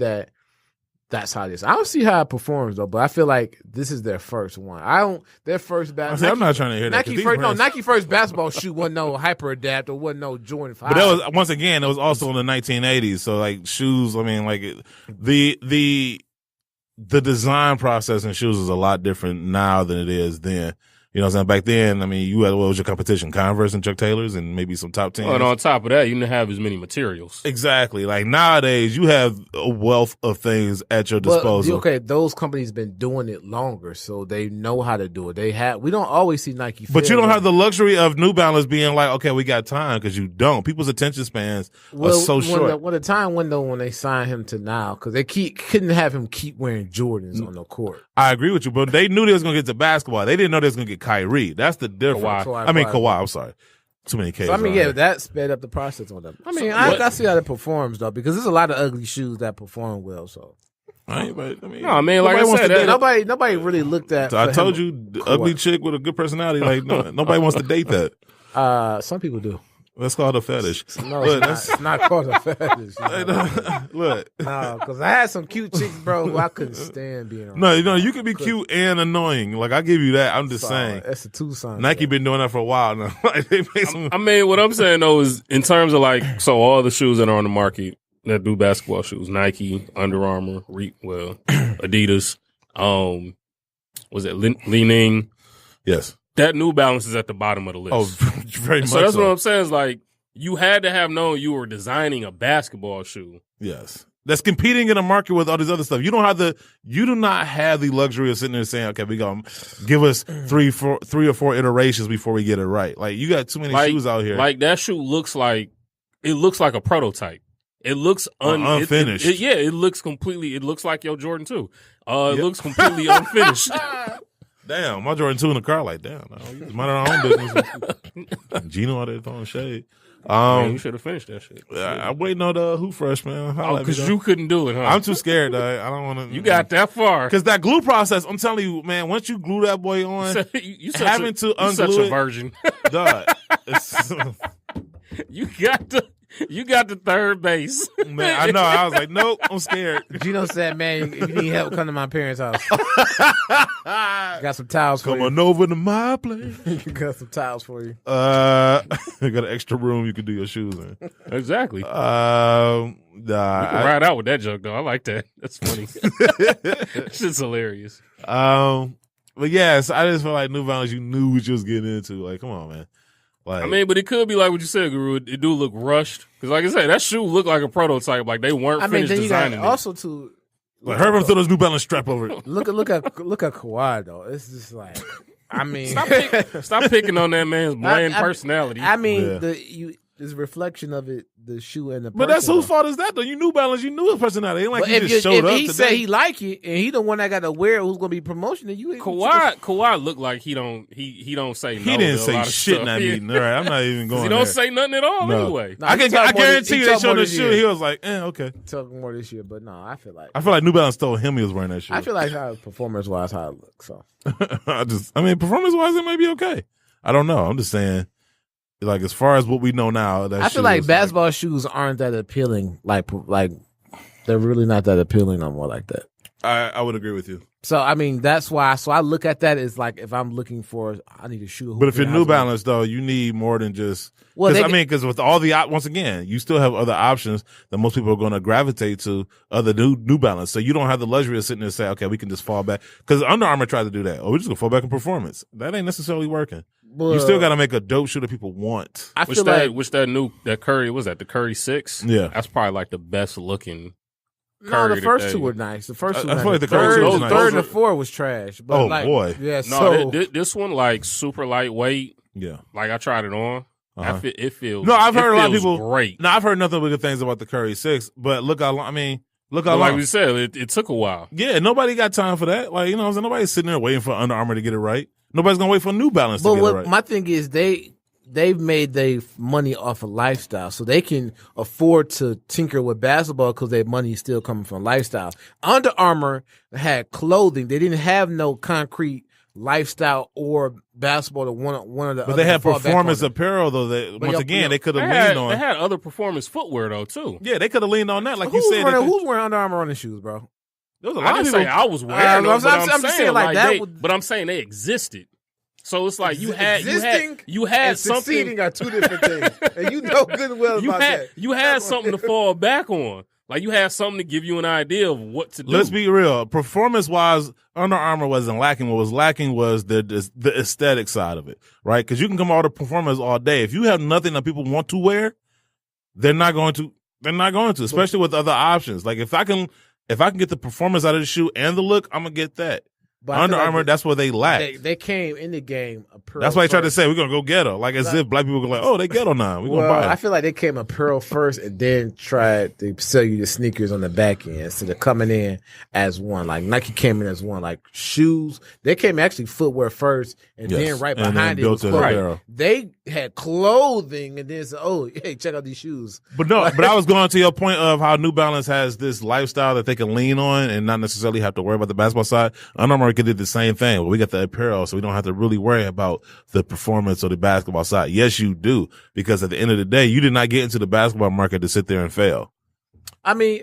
that's how it is. I don't see how it performs though, but I feel like this is their first one. Their first basketball. I'm not trying to hear that. 'cause these brands- Nike first basketball shoe wasn't no Hyper Adapt or wasn't no Jordan 5. But that was, once again, it was also in the 1980s. So, like, shoes, I mean, like, the design process in shoes is a lot different now than it is then. You know what I'm saying? Back then, I mean, you had, what was your competition? Converse and Chuck Taylors and maybe some top 10s. And on top of that, you didn't have as many materials. Exactly. Like nowadays, you have a wealth of things at your disposal. Okay, those companies been doing it longer, so they know how to do it. We don't always see Nike. But you don't have the luxury of New Balance being like, okay, we got time, because you don't. People's attention spans are so short. The time window when they signed him to now, because they couldn't have him keep wearing Jordans on the court. I agree with you, but they knew they was going to get to basketball. They didn't know they was going to get Kyrie. That's the difference. Kawhi. I'm sorry. Too many Ks. So, that sped up the process on them. I mean, I see how it performs, though, because there's a lot of ugly shoes that perform well, so. Right, but I mean, no, man, like I said, nobody really looked at. So I told you, the ugly chick with a good personality, like, nobody wants to date that. Some people do. That's called a fetish. No, it's not called a fetish. Look. No, because I had some cute chicks, bro, who I couldn't stand being around. No, you can be cute and annoying. Like, I give you that. I'm just saying. That's a Tucson. Nike been doing that for a while now. Like, they made some... I mean, what I'm saying, though, is in terms of, like, so all the shoes that are on the market that do basketball shoes, Nike, Under Armour, Adidas, was it Li-Ning? Yes. That New Balance is at the bottom of the list. Oh, very much so. That's what I'm saying is like, you had to have known you were designing a basketball shoe. Yes. That's competing in a market with all this other stuff. You do not have the luxury of sitting there saying, okay, we gonna give us three or four iterations before we get it right. Like, you got too many shoes out here. Like, that shoe looks like a prototype. It looks unfinished. It looks completely, it looks like your Jordan 2. It looks completely unfinished. Damn, my Jordan 2 in the car, like, damn, you mind our own business. Gino out there throwing shade. Man, you should have finished that shit. I'm waiting on the Who Fresh, man. Because you couldn't do it, huh? I'm too scared, dog. I don't want to. You got that far. Because that glue process, I'm telling you, man, once you glue that boy on, you having to unglue such a virgin. Dog. You got the third base. Man, I know. I was like, nope, I'm scared. Gino said, man, if you need help, come to my parents' house. Got some towels for you. Come on over to my place. Got some towels for you. I got an extra room you can do your shoes in. Exactly. You can ride out with that joke, though. I like that. That's funny. Shit's hilarious. But yes, I just feel like New Balance, you knew what you was getting into. Like, come on, man. Like, I mean, but it could be like what you said, Guru. It do look rushed. Because like I said, that shoe looked like a prototype. Like, they weren't finished designing it. Also, too. Like, Herman threw those New Balance strap over it. Look at Kawhi, though. It's just like, I mean. Stop picking on that man's bland personality. I mean, this reflection of it, the shoe and the person. But that's whose fault is that, though? You New Balance, you knew his personality. It ain't like you just showed up If he today. said he like it, and he the one that got to wear it, who's going to be promotion, then you ain't. Kawhi looked like he don't say no. He didn't say shit in that that meeting. All right, I'm not even going He there. don't say nothing at all anyway. No, I guarantee you they showed the shoe. He was like, okay. Talking more this year, but no, I feel like New Balance told him he was wearing that shoe. I feel like how performance-wise, how it looks. So performance-wise, it may be okay. I don't know. I'm just saying. Like, as far as what we know now, I feel like basketball shoes aren't that appealing. Like they're really not that appealing no more like that. I would agree with you. So, I mean, that's why. So I look at that as like, if I'm looking for, I need a shoe. But if you're New Balance, though, you need more than just. Because with all the once again, you still have other options that most people are going to gravitate to other New Balance. So you don't have the luxury of sitting there and say, okay, we can just fall back. Because Under Armour tried to do that. Oh, we're just gonna fall back in performance. That ain't necessarily working. You still got to make a dope shoe that people want. That Curry, was that the Curry 6? Yeah. That's probably like the best looking Curry. No, the first two were nice. The first two I feel like the third, Curry 2 was nice. Third and fourth was trash. But boy. Yeah, no, this one like super lightweight. Yeah. Like I tried it on. It feels. No, I've heard a lot of people. Great. No, I've heard nothing but good things about the Curry 6. But look how long. Like we said, it took a while. Yeah, nobody got time for that. Like, you know what I'm saying? Nobody's sitting there waiting for Under Armour to get it right. Nobody's going to wait for New Balance to get it right. My thing is they've made their money off of lifestyle, so they can afford to tinker with basketball because their money is still coming from lifestyle. Under Armour had clothing. They didn't have no concrete lifestyle or basketball to one of the But they had performance apparel, though. They could have leaned on. They had other performance footwear, though, too. Yeah, they could have leaned on that. Like you said. Who's wearing Under Armour running shoes, bro? There was a lot I of didn't people. say I was wearing them, but I'm just saying like that. But I'm saying they existed. So it's like you had and something. Succeeding are two different things, and you know good and well about that. You had something to fall back on. Like you had something to give you an idea of what to do. Let's be real. Performance-wise, Under Armour wasn't lacking. What was lacking was the aesthetic side of it, right? Because you can come out to performance all day. If you have nothing that people want to wear, they're not going to. They're not going to, especially with other options. Like if I can get the performance out of the shoe and the look, I'm gonna get that. But Under Armour, that's what they lack. They came in the game apparel. That's why I tried to first. say we're gonna go ghetto, like as if black people go like, oh, they ghetto now. We're gonna buy it. I feel like they came apparel first and then tried to sell you the sneakers on the back end instead of coming in as one. Like Nike came in as one. Like shoes, they came actually footwear first and Yes. then right And behind then it was built the clothing. apparel. They had clothing and then said, oh, hey, check out these shoes. But no, but I was going to your point of how New Balance has this lifestyle that they can lean on and not necessarily have to worry about the basketball side. Under Armour did the same thing. Well, we got the apparel, so we don't have to really worry about the performance or the basketball side. Yes, you do, because at the end of the day, you did not get into the basketball market to sit there and fail. I mean,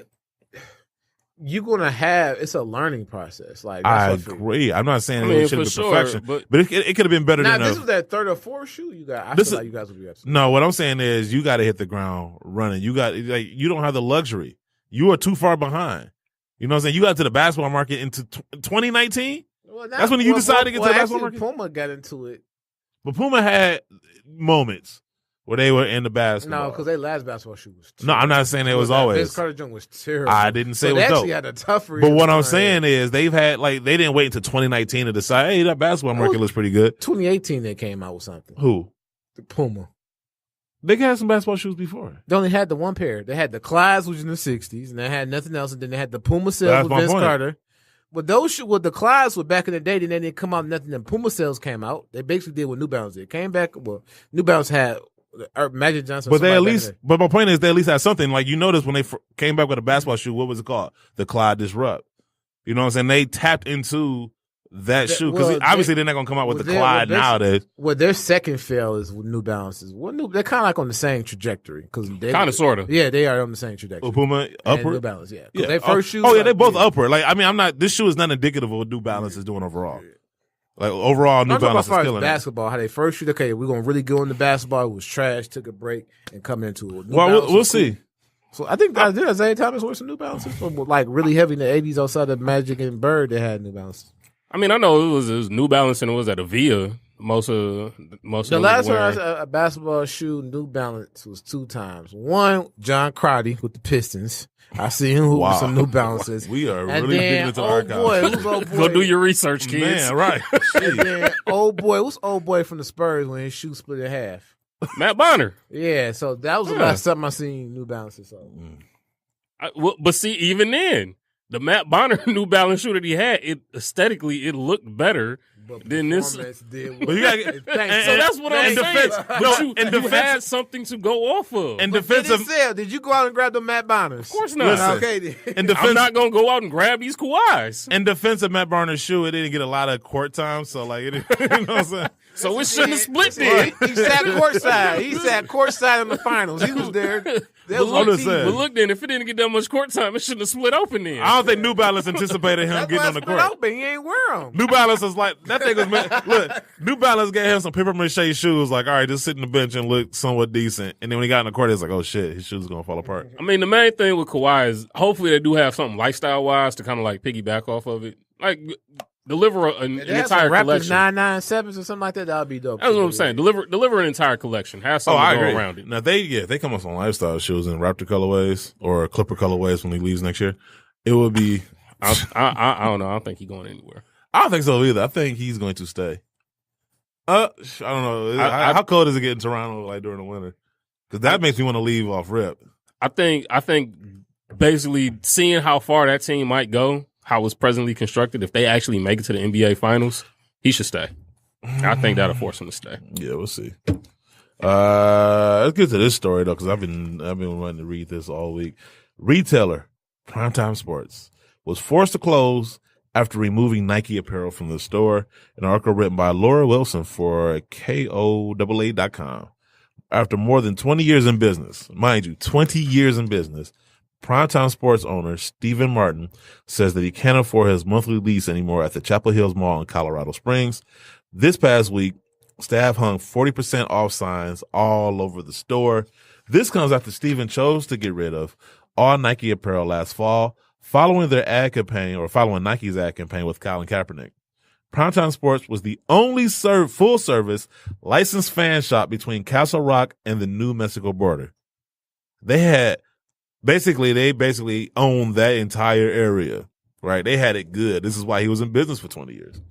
you're gonna have it's a learning process. Like I that's what agree. I'm not saying I mean, it should for be sure, perfection, but- but it could have been better now than this was that third or fourth shoe you got. I This feel is- like you guys would be upset. No, what I'm saying is you got to hit the ground running. You don't have the luxury. You are too far behind. You know what I'm saying? You got to the basketball market into 2019, Well, That's when you decided to get to the basketball actually, market? Puma got into it. but Puma had moments where they were in the basketball. No, because their last basketball shoe was No, I'm not saying it was always. Vince Carter Jones was terrible. I didn't say so it was they actually dope. had a tougher. But what I'm saying is they've had they didn't wait until 2019 to decide, hey, that basketball market looks pretty good. 2018 they came out with something. Who? The Puma. They had some basketball shoes before. They only had the one pair. They had the Clydes, which was in the 60s, and they had nothing else. And then they had the Puma That's sales with my Vince point. Carter. But those the Clydes were back in the day, and then they didn't come out nothing. Then Puma sales came out. They basically did what New Balance did. Came back. Well, New Balance had Magic Johnson. But they at somebody back least, in but my point is they at least had something. Like you notice when they came back with a basketball shoe, what was it called? The Clyde Disrupt. You know what I'm saying? They tapped into that That- shoe because well, obviously they're not going to come out with the Clyde nowadays. Well, their second fail is with New Balances. They're kind of like on the same trajectory because Kind of, sort of. Yeah, they are on the same trajectory. Oh, Puma And upward. New Balance, yeah. 'Cause Yeah. Their first shoes. Oh yeah, they both upward. Like I mean, I'm not. This shoe is not indicative of what New Balance is doing overall. Like overall, New I'm talking about Balance as far is as killing it. basketball. How they first shoot. Okay, we're gonna really go into basketball. It was trash. Took a break and come into it. New Well, Balance we'll was cool. see. So I think Isaiah Thomas wore some New Balances, like really heavy in the '80s. Outside of Magic and Bird, they had New Balances. I mean, I know it was New Balance and it was at Avia. Most of The them last was time I wearing. saw a basketball shoe New Balance was 2 times. One, John Crotty with the Pistons. I see him with some New Balances. We are And really digging then into old archives. boy, who's old boy? Go do your research, kids. Man, right? And then old boy, who's old boy from the Spurs when his shoe split in half? Matt Bonner. Yeah, so that was the Yeah. last time I seen New Balances. So. But see, even then, the Matt Bonner New Balance shoe that he had, aesthetically, it looked better But than this. performance did But you gotta get- Thanks. So that's what I'm in saying. defense- But no, you, in you defense- had something to go off of. In But defense did of it sell? Did you go out and grab the Matt Bonners? Of course not. Listen, Okay, then. in I'm defense, not going to go out and grab these Kawhis. in defense of Matt Barner's shoe, it didn't get a lot of court time, so like, it, you know what I'm saying? So it shouldn't have split then. He sat courtside. He sat courtside in the finals. He was there. That But was I'm on just TV. saying. But look, then, if it didn't get that much court time, it shouldn't have split open then. I don't think New Balance anticipated him That's getting why on the it's been court. open. He ain't wear them. New Balance was like that thing was meant. Look, New Balance gave him some paper mache shoes. Like, all right, just sit in the bench and look somewhat decent. And then when he got in the court, it's like, oh shit, his shoes gonna fall apart. I mean, the main thing with Kawhi is hopefully they do have something lifestyle-wise to kind of like piggyback off of it. Like, deliver an They had entire some Raptors collection. 997s or something like that. That'd be dope. That's what I'm saying. Deliver an entire collection. Have Oh, something I to go agree. around it. Now they come up with some lifestyle shoes in Raptor colorways or Clipper colorways when he leaves next year. It would be. I don't know. I don't think he's going anywhere. I don't think so either. I think he's going to stay. I don't know. How cold does it get in Toronto like during the winter? Because that makes me want to leave off rip. I think basically seeing how far that team might go, how it's presently constructed, if they actually make it to the NBA Finals, he should stay. I think that'll force him to stay. Yeah, we'll see. Let's get to this story though, because I've been wanting to read this all week. Retailer Primetime Sports was forced to close after removing Nike apparel from the store. An article written by Laura Wilson for KOAA.com. After more than 20 years in business, mind you, 20 years in business, Primetime Sports owner Stephen Martin says that he can't afford his monthly lease anymore at the Chapel Hills Mall in Colorado Springs. This past week, staff hung 40% off signs all over the store. This comes after Stephen chose to get rid of all Nike apparel last fall, following Nike's ad campaign with Colin Kaepernick. Primetime Sports was the only full-service licensed fan shop between Castle Rock and the New Mexico border. They basically owned that entire area, right? They had it good. This is why he was in business for 20 years.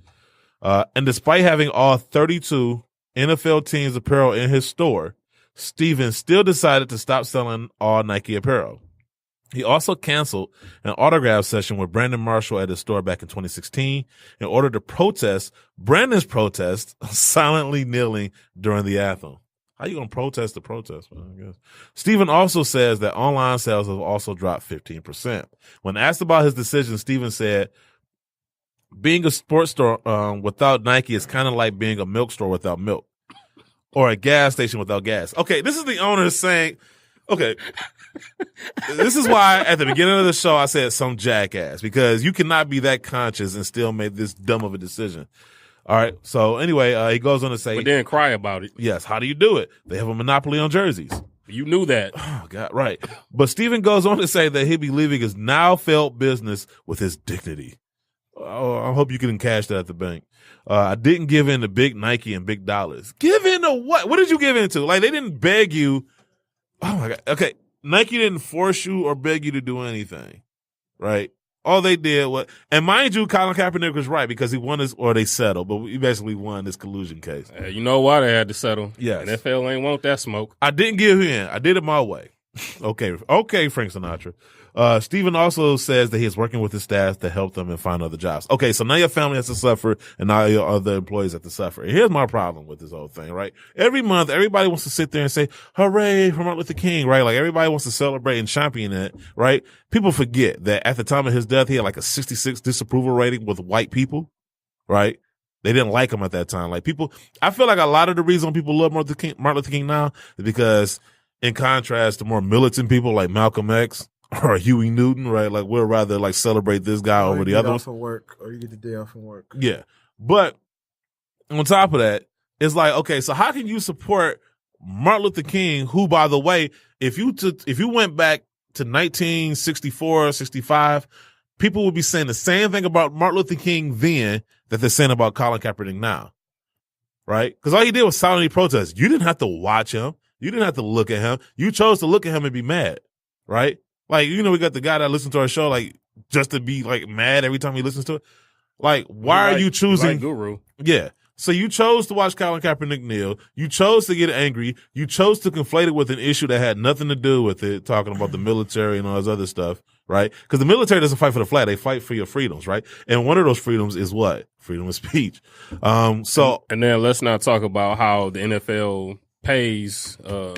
And despite having all 32 NFL teams apparel in his store, Steven still decided to stop selling all Nike apparel. He also canceled an autograph session with Brandon Marshall at his store back in 2016 in order to protest Brandon's protest silently kneeling during the anthem. How you going to protest the protest, man, I guess. Steven also says that online sales have also dropped 15%. When asked about his decision, Steven said, being a sports store without Nike is kind of like being a milk store without milk or a gas station without gas. Okay, this is the owner saying, okay, this is why at the beginning of the show I said some jackass, because you cannot be that conscious and still make this dumb of a decision. All right. So anyway, he goes on to say, but then cry about it. Yes. How do you do it? They have a monopoly on jerseys. You knew that. Oh God. Right. But Steven goes on to say that he'll be leaving his now failed business with his dignity. Oh, I hope you can cash that at the bank. I didn't give in to big Nike and big dollars. Give in to what? What did you give in to? Like, they didn't beg you. Oh my God. Okay. Nike didn't force you or beg you to do anything. Right. All they did was, and mind you, Colin Kaepernick was right because he won his, or they settled, but he basically won this collusion case. You know why they had to settle? Yes. NFL ain't want that smoke. I didn't give in. I did it my way. Okay, Frank Sinatra. Steven also says that he is working with his staff to help them and find other jobs. Okay, so now your family has to suffer and now your other employees have to suffer. And here's my problem with this whole thing, right? Every month, everybody wants to sit there and say, hooray for Martin Luther King, right? Like, everybody wants to celebrate and champion it, right? People forget that at the time of his death, he had like a 66 disapproval rating with white people, right? They didn't like him at that time. Like, people, I feel like a lot of the reason people love Martin Luther King now is because, in contrast to more militant people like Malcolm X or Huey Newton, right? Like, we'll rather like celebrate this guy over the other one. Or you get the day off from work. Yeah. But on top of that, it's like, okay, so how can you support Martin Luther King, who, by the way, if you went back to 1964, 65, people would be saying the same thing about Martin Luther King then that they're saying about Colin Kaepernick now, right? Because all he did was silently protest. You didn't have to watch him. You didn't have to look at him. You chose to look at him and be mad, right? Like, you know, we got the guy that listens to our show, like, just to be, like, mad every time he listens to it. Like, why are you choosing? Guru. Yeah. So you chose to watch Colin Kaepernick kneel. You chose to get angry. You chose to conflate it with an issue that had nothing to do with it, talking about the military and all this other stuff, right? Because the military doesn't fight for the flag. They fight for your freedoms, right? And one of those freedoms is what? Freedom of speech. And then let's not talk about how the NFL pays, how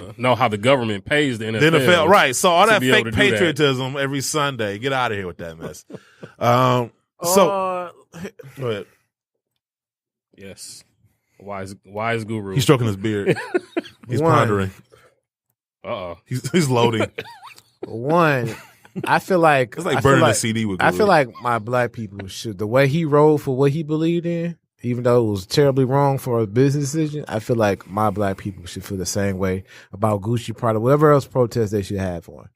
the government pays the NFL. The NFL, right. So all that fake patriotism every Sunday, get out of here with that mess. Go ahead. Yes. Wise guru. He's stroking his beard. He's pondering. Uh-oh. He's loading. One, I feel like it's like burning a CD with guru. I feel like my black people should, the way he rode for what he believed in, even though it was terribly wrong for a business decision, I feel like my black people should feel the same way about Gucci, Prada, whatever else protest they should have for him.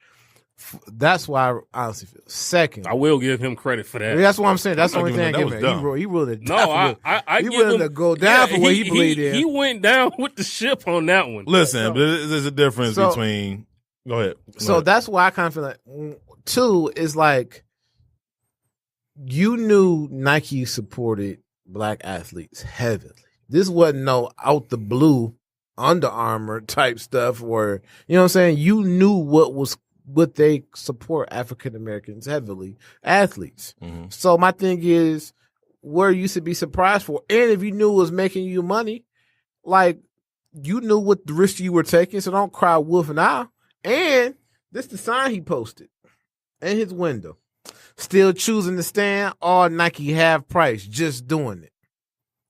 That's why I honestly feel. Second, I will give him credit for that. That's what I'm saying. That's the only thing I give him. He ruled it. No, I he give willing him to go down for what he believed in. He went down with the ship on that one. Listen, but there's a difference between. Go ahead. So that's why I kind of feel like. Two is like, you knew Nike supported black athletes heavily. This wasn't no out the blue Under Armour type stuff where, you know what I'm saying? You knew what they support African Americans heavily, athletes. Mm-hmm. So my thing is, where you should be surprised for, and if you knew it was making you money, like, you knew what the risk you were taking, so don't cry wolf and owl. And this the sign he posted in his window. Still choosing to stand, all Nike half price, just doing it.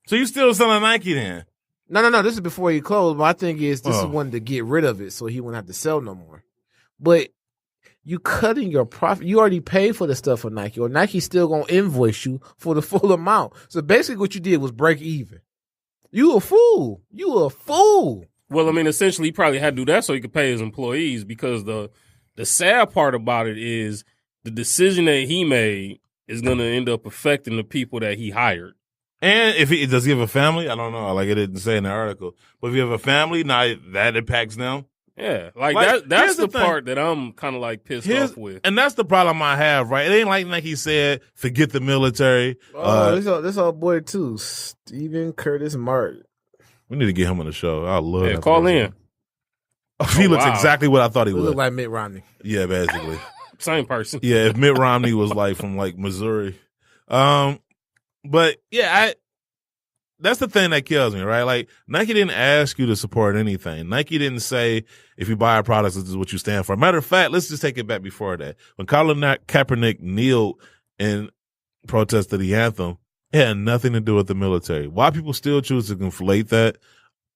So you still selling Nike then? No. This is before he closed. My thing is, this is one to get rid of it so he wouldn't have to sell no more. But you cutting your profit. You already paid for the stuff for Nike, or Nike's still going to invoice you for the full amount. So basically what you did was break even. You a fool. You a fool. Well, I mean, essentially he probably had to do that so he could pay his employees because the The sad part about it is the decision that he made is going to end up affecting the people that he hired. And if does he have a family? I don't know. Like it didn't say in the article. But if you have a family, now that impacts them. Yeah, Like, that's here's the the thing. part that I'm kind of like pissed off with. And that's the problem I have, right? It ain't like he said, forget the military. This old boy too, Stephen Curtis Martin. We need to get him on the show. I love Yeah, that call person. in. He looks wow. exactly what I thought he He would. look like Mitt Romney. Yeah, basically. Same person. Yeah, if Mitt Romney was like from like Missouri. But yeah, that's the thing that kills me, right? Like Nike didn't ask you to support anything. Nike didn't say if you buy our products, this is what you stand for. Matter of fact, let's just take it back before that. When Colin Kaepernick kneeled and protested the anthem, it had nothing to do with the military. Why people still choose to conflate that,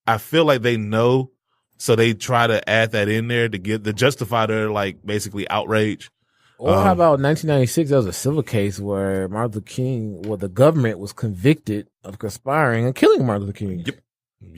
I feel like they know, so they try to add that in there to justify their like basically outrage. Or how about 1996? There was a civil case where Martin Luther King, the government was convicted of conspiring and killing Martin Luther King. Yep.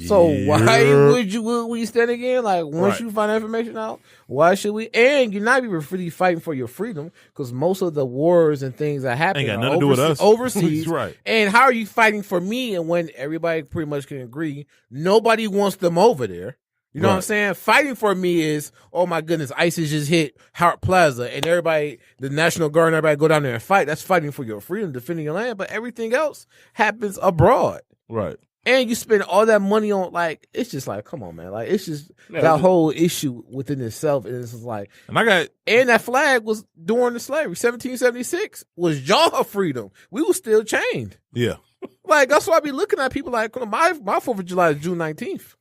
So why would you stand again? Like once you find that information out, why should we? And you're not even really fighting for your freedom because most of the wars and things that happen Ain't got are nothing to do with us. overseas. Right. And how are you fighting for me? And when everybody pretty much can agree, nobody wants them over there. You know what I'm saying? Fighting for me is, oh my goodness, ISIS just hit Hart Plaza and everybody, the National Guard and everybody go down there and fight. That's fighting for your freedom, defending your land. But everything else happens abroad. Right. And you spend all that money on, like, it's just like, come on, man. Like, it's just that whole issue within itself. And it's just like, and that flag was during the slavery. 1776 was y'all freedom. We were still chained. Yeah. Like, that's why I be looking at people like, my 4th of July is June 19th.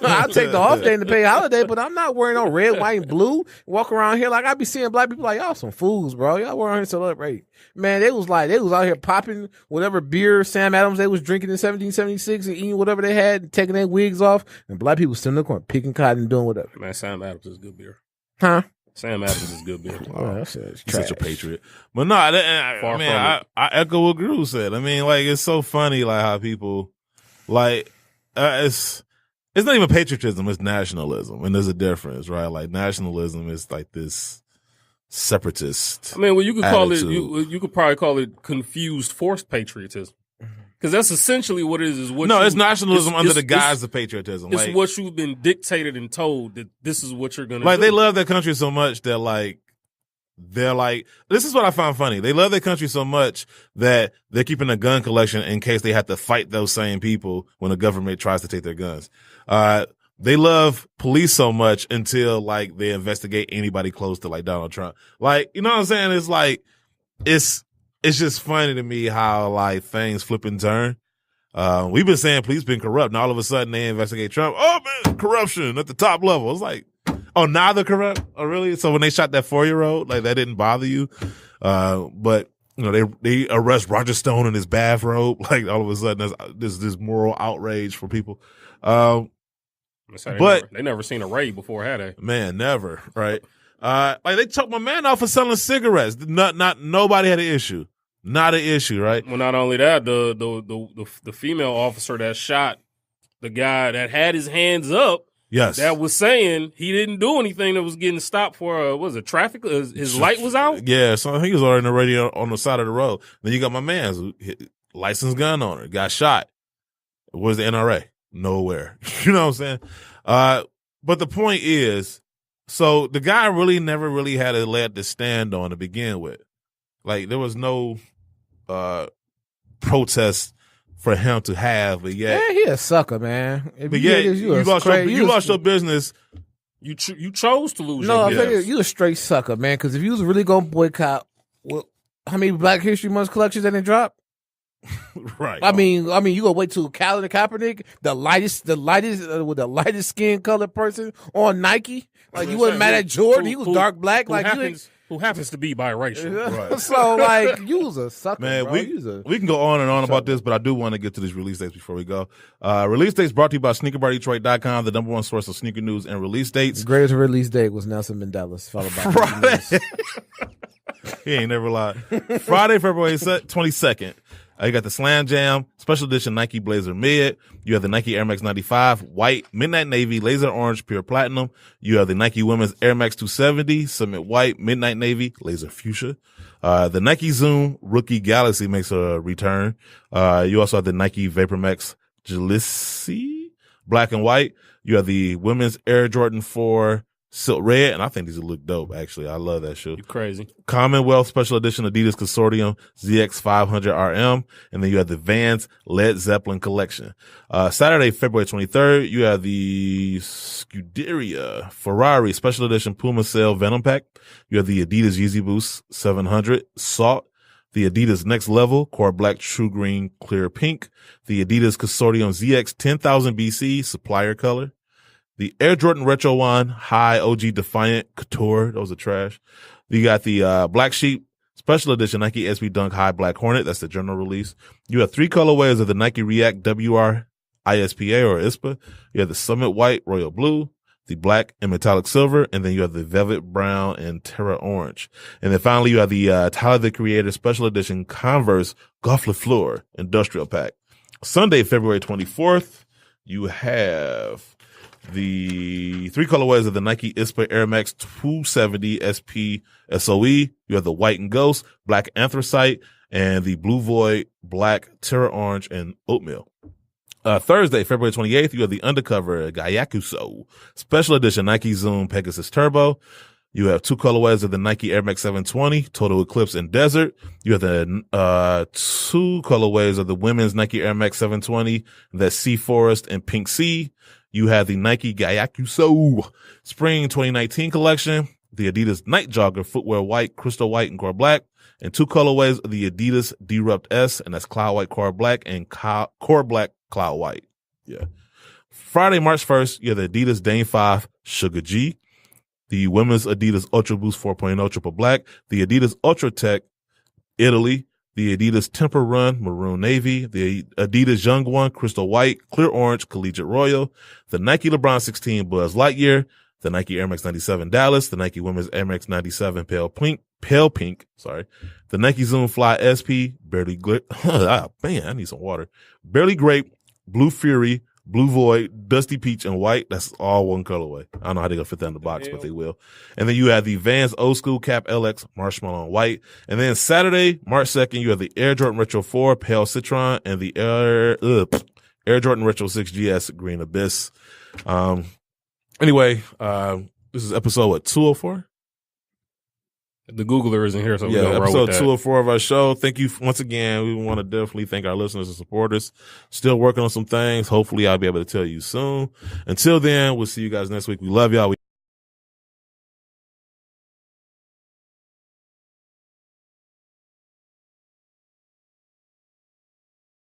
I'll take the off day and the paid holiday, but I'm not wearing no red, white, and blue. Walk around here like I be seeing black people like, y'all some fools, bro. Y'all were around here celebrating. Man, they was out here popping whatever beer Sam Adams they was drinking in 1776 and eating whatever they had and taking their wigs off. And black people still in the corner picking cotton and doing whatever. Man, Sam Adams is good beer. Huh? Sam Adams is good beer. Oh, that's He's such a patriot. But no, I echo what Gru said. I mean, like, it's so funny, like, how people, like, it's not even patriotism, it's nationalism. And there's a difference, right? Like nationalism is like this separatist. I mean, well, you could call attitude. it, you could probably call it confused forced patriotism. Because that's essentially what it is. It's nationalism under the guise of patriotism. It's what you've been dictated and told that this is what you're going to do. Like they love their country so much that they're like, this is what I find funny. They love their country so much that they're keeping a gun collection in case they have to fight those same people when the government tries to take their guns. They love police so much until like they investigate anybody close to like Donald Trump. Like, you know what I'm saying? It's like, it's just funny to me how like things flip and turn. We've been saying police been corrupt and all of a sudden they investigate Trump. Oh man, corruption at the top level. It's like, oh, now they're corrupt? Oh, really? So when they shot that 4-year-old, like that didn't bother you? But you know, they arrest Roger Stone in his bathrobe. Like all of a sudden there's this moral outrage for people. They never seen a raid before, had they? Man, never, right? Like they took my man off for selling cigarettes. Nobody had an issue. Not an issue, right? Well, not only that, the female officer that shot the guy that had his hands up, yes, that was saying he didn't do anything that was getting stopped for traffic? His light was out? Yeah, so he was already in the radio on the side of the road. Then you got my man's licensed gun owner, got shot. Where's the NRA? Nowhere. You know what I'm saying? But the point is, so the guy really never really had a leg to stand on to begin with. Like there was no protest for him to have, but yet he a sucker, man. But yet you lost your business. You chose to lose. No, your business. You a straight sucker, man. Because if you was really gonna boycott, how many Black History Month collections that they drop? Right. I mean, you gonna wait till Colin Kaepernick, the lightest with the lightest skin colored person on Nike? Like you wasn't mad at Jordan? He was dark black. Who happens to be biracial. Right. So like you was a sucker, man. Bro. We can go on and on about this, but I do want to get to these release dates before we go. Release dates brought to you by SneakerBarDetroit.com, the #1 source of sneaker news and release dates. The greatest release date was Nelson Mandela's, followed by Friday. He ain't never lied. Friday, February 22nd. You got the Slam Jam special edition Nike Blazer Mid. You have the Nike Air Max 95 white, midnight navy, laser orange, pure platinum. You have the Nike Women's Air Max 270 cement white, midnight navy, laser fuchsia. The Nike Zoom Rookie Galaxy makes a return. You also have the Nike VaporMax Jalisi black and white. You have the Women's Air Jordan 4 Silk Red, and I think these look dope, actually. I love that shoe. You crazy. Commonwealth Special Edition Adidas Consortium ZX500RM, and then you have the Vans Led Zeppelin Collection. Saturday, February 23rd, you have the Scuderia Ferrari Special Edition Puma Sail Venom Pack. You have the Adidas Yeezy Boost 700 Salt, the Adidas Next Level Core Black True Green Clear Pink, the Adidas Consortium ZX 10,000 BC Supplier Color, the Air Jordan Retro One High OG Defiant Couture. Those are trash. You got the Black Sheep Special Edition Nike SB Dunk High Black Hornet. That's the general release. You have 3 colorways of the Nike React WR ISPA or ISPA. You have the Summit White Royal Blue, the Black and Metallic Silver, and then you have the Velvet Brown and Terra Orange. And then finally you have the Tyler the Creator Special Edition Converse Golf Le Fleur Industrial Pack. Sunday, February 24th, you have the 3 colorways of the Nike ISPA Air Max 270 SP SOE. You have the White and Ghost, Black Anthracite, and the Blue Void, Black Terra Orange, and Oatmeal. Thursday, February 28th, you have the Undercover Gayakuso Special Edition Nike Zoom Pegasus Turbo. You have 2 colorways of the Nike Air Max 720 Total Eclipse and Desert. You have the 2 colorways of the women's Nike Air Max 720, the Sea Forest and Pink Sea. You have the Nike Gayakuso Spring 2019 collection, the Adidas Night Jogger Footwear White, Crystal White, and Core Black, and 2 colorways of the Adidas Derupt S, and that's Cloud White Core Black and Core Black Cloud White. Yeah. Friday, March 1st, you have the Adidas Dame 5 Sugar G, the women's Adidas Ultra Boost 4.0 Triple Black, the Adidas Ultra Tech Italy, the Adidas Temper Run Maroon Navy, the Adidas Young One Crystal White, Clear Orange Collegiate Royal, the Nike LeBron 16 Buzz Lightyear, the Nike Air Max 97 Dallas, the Nike Women's Air Max 97 Pale Pink, the Nike Zoom Fly SP, Barely Grape, man, I need some water, Barely Grape, Blue Fury, Blue Void, Dusty Peach, and White. That's all one colorway. I don't know how they're going to fit that in the box, but they will. And then you have the Vans Old School Cap LX Marshmallow and White. And then Saturday, March 2nd, you have the Air Jordan Retro 4 Pale Citron and the Air Jordan Retro 6 GS Green Abyss. Anyway, this is episode 204? The Googler isn't here, so we're Yeah, going to roll episode with that. 204 of our show. Thank you once again. We want to definitely thank our listeners and supporters. Still working on some things. Hopefully I'll be able to tell you soon. Until then, we'll see you guys next week. We love y'all.